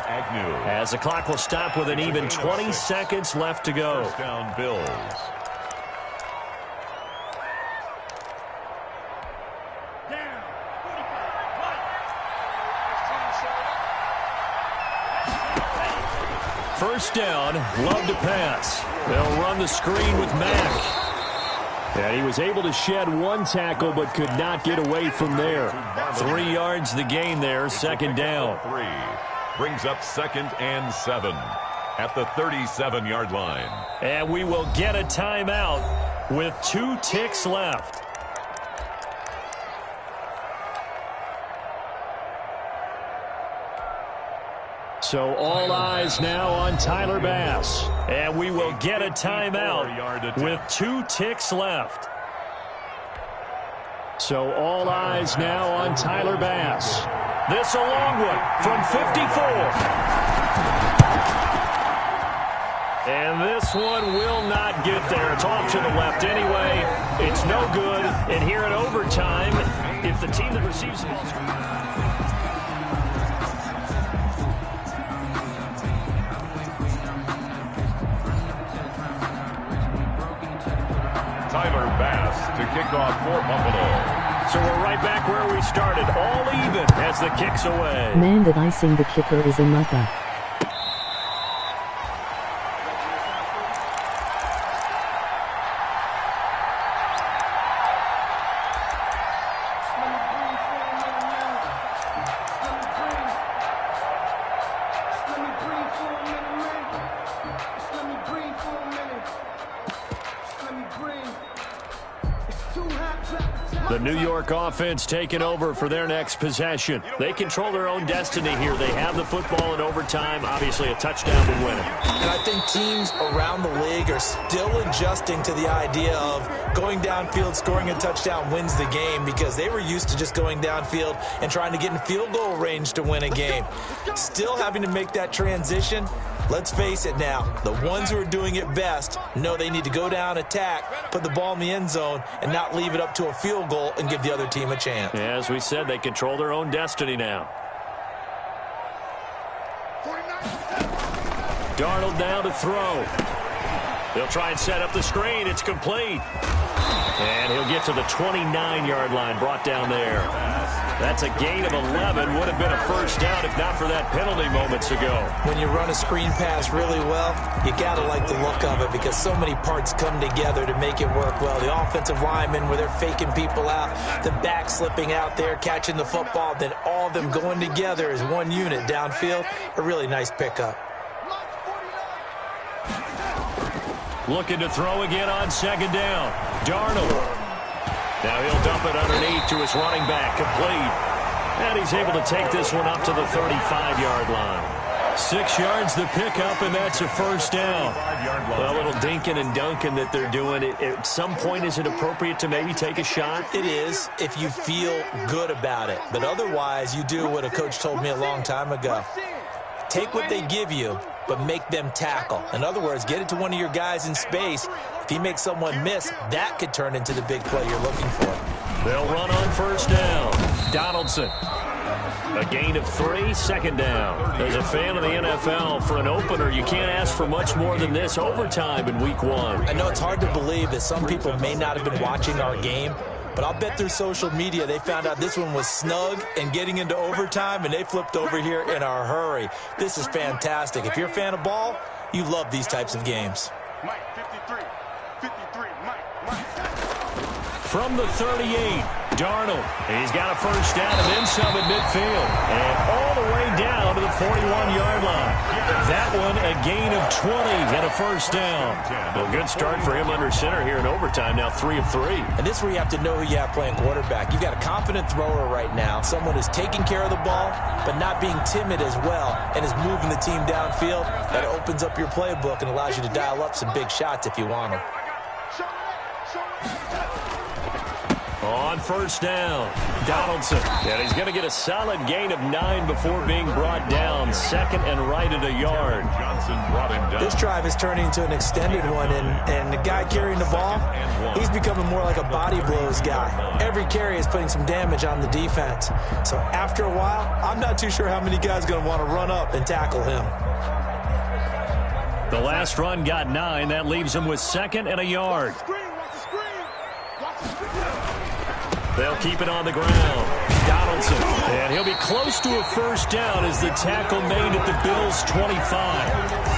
Speaker 1: as the clock will stop with an even 20 seconds left to go.
Speaker 3: First down, Bills.
Speaker 1: First down, Love to pass. They'll run the screen with Mack. And he was able to shed 1 tackle but could not get away from there. 3 yards the gain there, 2nd down.
Speaker 3: 3. Brings up 2nd and 7 at the 37-yard line.
Speaker 1: And we will get a timeout with 2 ticks left. So all eyes now on Tyler Bass. And we will get a timeout with 2 ticks left. So all eyes now on Tyler Bass. This a long one from 54. And this one will not get there. It's off to the left anyway. It's no good. And here in overtime, if the team that receives the ball...
Speaker 3: Tyler Bass to kick off for Buffalo.
Speaker 1: So we're right back where we started, all even as the kick's away.
Speaker 7: Man, that icing the kicker is a mother.
Speaker 1: The New York offense taking over for their next possession. They control their own destiny here. They have the football in overtime. Obviously, a touchdown would win it.
Speaker 2: And I think teams around the league are still adjusting to the idea of going downfield, scoring a touchdown wins the game, because they were used to just going downfield and trying to get in field goal range to win a game. Still having to make that transition. Let's face it now, the ones who are doing it best know they need to go down, attack, put the ball in the end zone, and not leave it up to a field goal and give the other team a chance.
Speaker 1: Yeah, as we said, they control their own destiny now. Darnold now to throw. They'll try and set up the screen. It's complete. And he'll get to the 29-yard line, brought down there. That's a gain of 11. Would have been a first down if not for that penalty moments ago.
Speaker 2: When you run a screen pass really well, you got to like the look of it, because so many parts come together to make it work well. The offensive linemen, where they're faking people out, the back slipping out there, catching the football, then all of them going together as one unit downfield. A really nice pickup.
Speaker 1: Looking to throw again on 2nd down. Darnold. Now he'll dump it underneath to his running back, complete. And he's able to take this one up to the 35-yard line. 6 yards the pickup, and that's a first down. Well, a little dinking and dunking that they're doing. At some point, is it appropriate to maybe take a shot?
Speaker 2: It is, if you feel good about it. But otherwise, you do what a coach told me a long time ago. Take what they give you, but make them tackle. In other words, get it to one of your guys in space. If he makes someone miss, that could turn into the big play you're looking for.
Speaker 1: They'll run on first down. Donaldson. A gain of 3, 2nd down. As a fan of the NFL, for an opener, you can't ask for much more than this. Overtime in week 1.
Speaker 2: I know it's hard to believe that some people may not have been watching our game, but I'll bet through social media they found out this one was snug and getting into overtime, and they flipped over here in a hurry. This is fantastic. If you're a fan of ball, you love these types of games.
Speaker 6: Mike, 53, Mike.
Speaker 1: From the 38, Darnold. He's got a first down and then some at midfield. And all the way down to the 41-yard line. That one a gain of 20 and a first down. Well, good start for him under center here in overtime. Now 3 of 3.
Speaker 2: And this is where you have to know who you have playing quarterback. You've got a confident thrower right now. Someone who's taking care of the ball, but not being timid as well, and is moving the team downfield. That opens up your playbook and allows you to dial up some big shots if you want them.
Speaker 1: On first down, Donaldson. And he's going to get a solid gain of 9 before being brought down. Second and right at a yard.
Speaker 3: Johnson brought him down.
Speaker 2: This drive is turning into an extended one, and the guy carrying the ball, he's becoming more like a body blows guy. Every carry is putting some damage on the defense. So after a while, I'm not too sure how many guys are going to want to run up and tackle him.
Speaker 1: The last run got 9. That leaves him with second and a yard. They'll keep it on the ground. Donaldson. And he'll be close to a first down as the tackle made at the Bills' 25.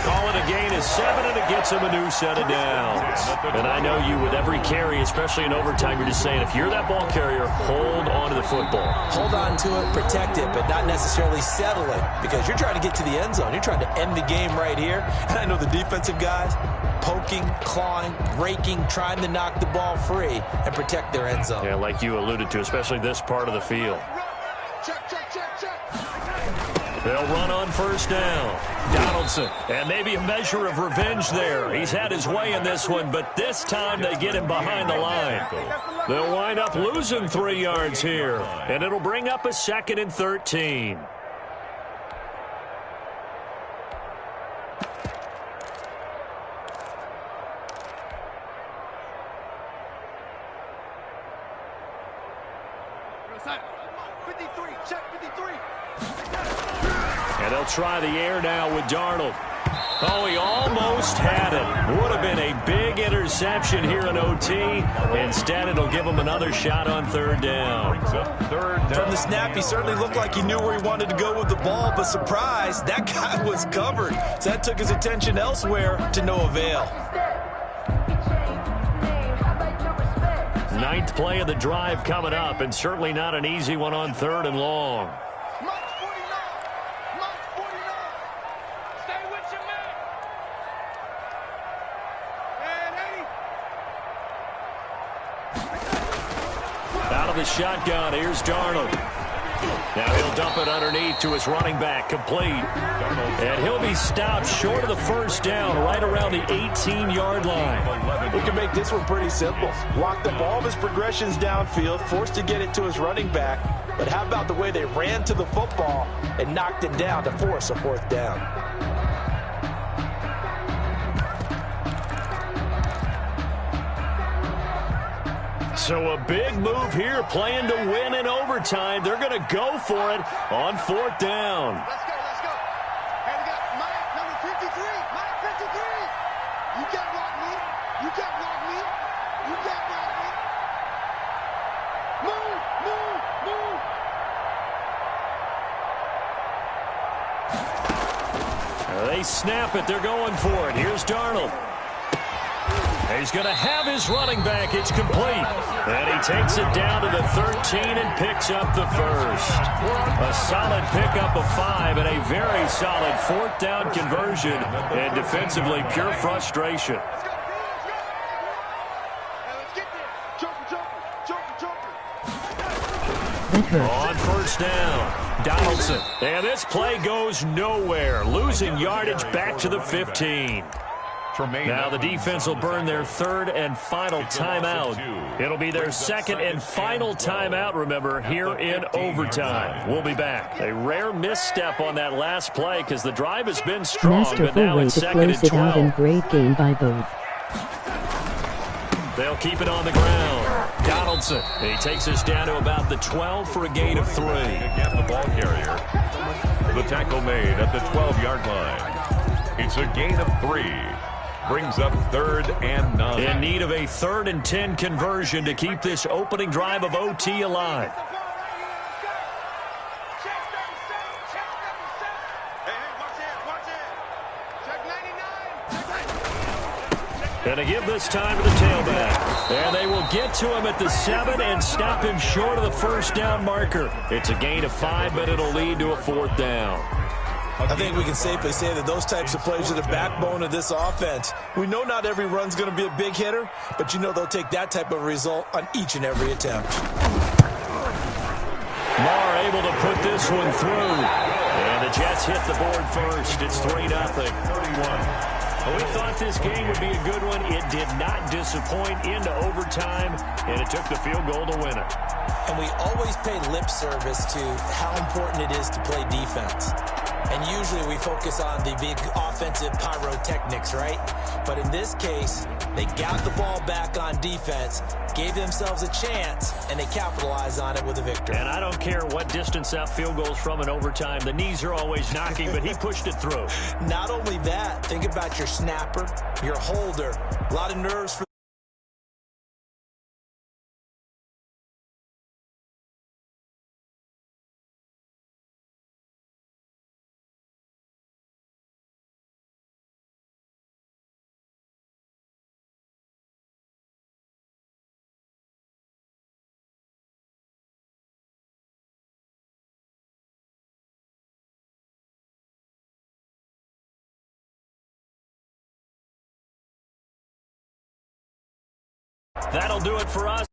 Speaker 1: Call it a gain of 7, and it gets him a new set of downs. And I know you, with every carry, especially in overtime, you're just saying, if you're that ball carrier, hold on to the football.
Speaker 2: Hold on to it, protect it, but not necessarily settle it, because you're trying to get to the end zone. You're trying to end the game right here. And I know the defensive guys, poking, clawing, raking, trying to knock the ball free and protect their end zone.
Speaker 1: Yeah, like you alluded to, especially this part of the field. They'll run on first down. Donaldson. And maybe a measure of revenge there. He's had his way in this one, but this time they get him behind the line. They'll wind up losing 3 yards here, and it'll bring up a 2nd and 13. And they'll try the air now with Darnold. Oh, he almost had it. Would have been a big interception here in OT. Instead, it'll give him another shot on third down.
Speaker 2: From the snap, he certainly looked like he knew where he wanted to go with the ball, but surprise, that guy was covered. So that took his attention elsewhere to no avail.
Speaker 1: 9th play of the drive coming up, and certainly not an easy one on 3rd and long. Out of the shotgun, here's Darnold. Now he'll dump it underneath to his running back, complete. And he'll be stopped short of the first down, right around the 18-yard line.
Speaker 2: We can make this one pretty simple. Block the ball of his progressions downfield, forced to get it to his running back. But how about the way they ran to the football and knocked it down to force a 4th down?
Speaker 1: So a big move here, playing to win in overtime. They're going to go for it on 4th down.
Speaker 6: Let's go. Hey, we got Mike, number 53. Mike, 53. You can't block me. You can't block me. You can't block me. Move.
Speaker 1: They snap it. They're going for it. Here's Darnold. He's going to have his running back. It's complete. And he takes it down to the 13 and picks up the first. A solid pickup of 5 and a very solid 4th down conversion. And defensively, pure frustration. On first down, Donaldson. And this play goes nowhere. Losing yardage back to the 15. Now the defense will burn their 3rd and final timeout. It'll be their 2nd and final timeout, remember, here in overtime. We'll be back. A rare misstep on that last play because the drive has been strong, but now it's 2nd and 12.
Speaker 7: And great game by both.
Speaker 1: They'll keep it on the ground. Donaldson. He takes us down to about the 12 for a gain of 3.
Speaker 3: Again, the ball carrier. The tackle made at the 12-yard line. It's a gain of 3. Brings up 3rd and 9.
Speaker 1: In need of a 3rd and 10 conversion to keep this opening drive of OT alive. And to give this time to the tailback. And they will get to him at the 7 and stop him short of the first down marker. It's a gain of 5, but it'll lead to a 4th down.
Speaker 2: I think we can safely say that those types of plays are the backbone of this offense. We know not every run's going to be a big hitter, but you know they'll take that type of result on each and every attempt.
Speaker 1: Marr able to put this one through. And the Jets hit the board first. It's 3-0. 31. We thought this game would be a good one. It did not disappoint into overtime, and it took the field goal to win it.
Speaker 2: And we always pay lip service to how important it is to play defense. And usually we focus on the big offensive pyrotechnics, right? But in this case, they got the ball back on defense, gave themselves a chance, and they capitalized on it with a victory.
Speaker 1: And I don't care what distance that field goal's from in overtime. The knees are always knocking, but he pushed it through.
Speaker 2: Not only that, think about your snapper, your holder. A lot of nerves for
Speaker 1: That'll do it for us.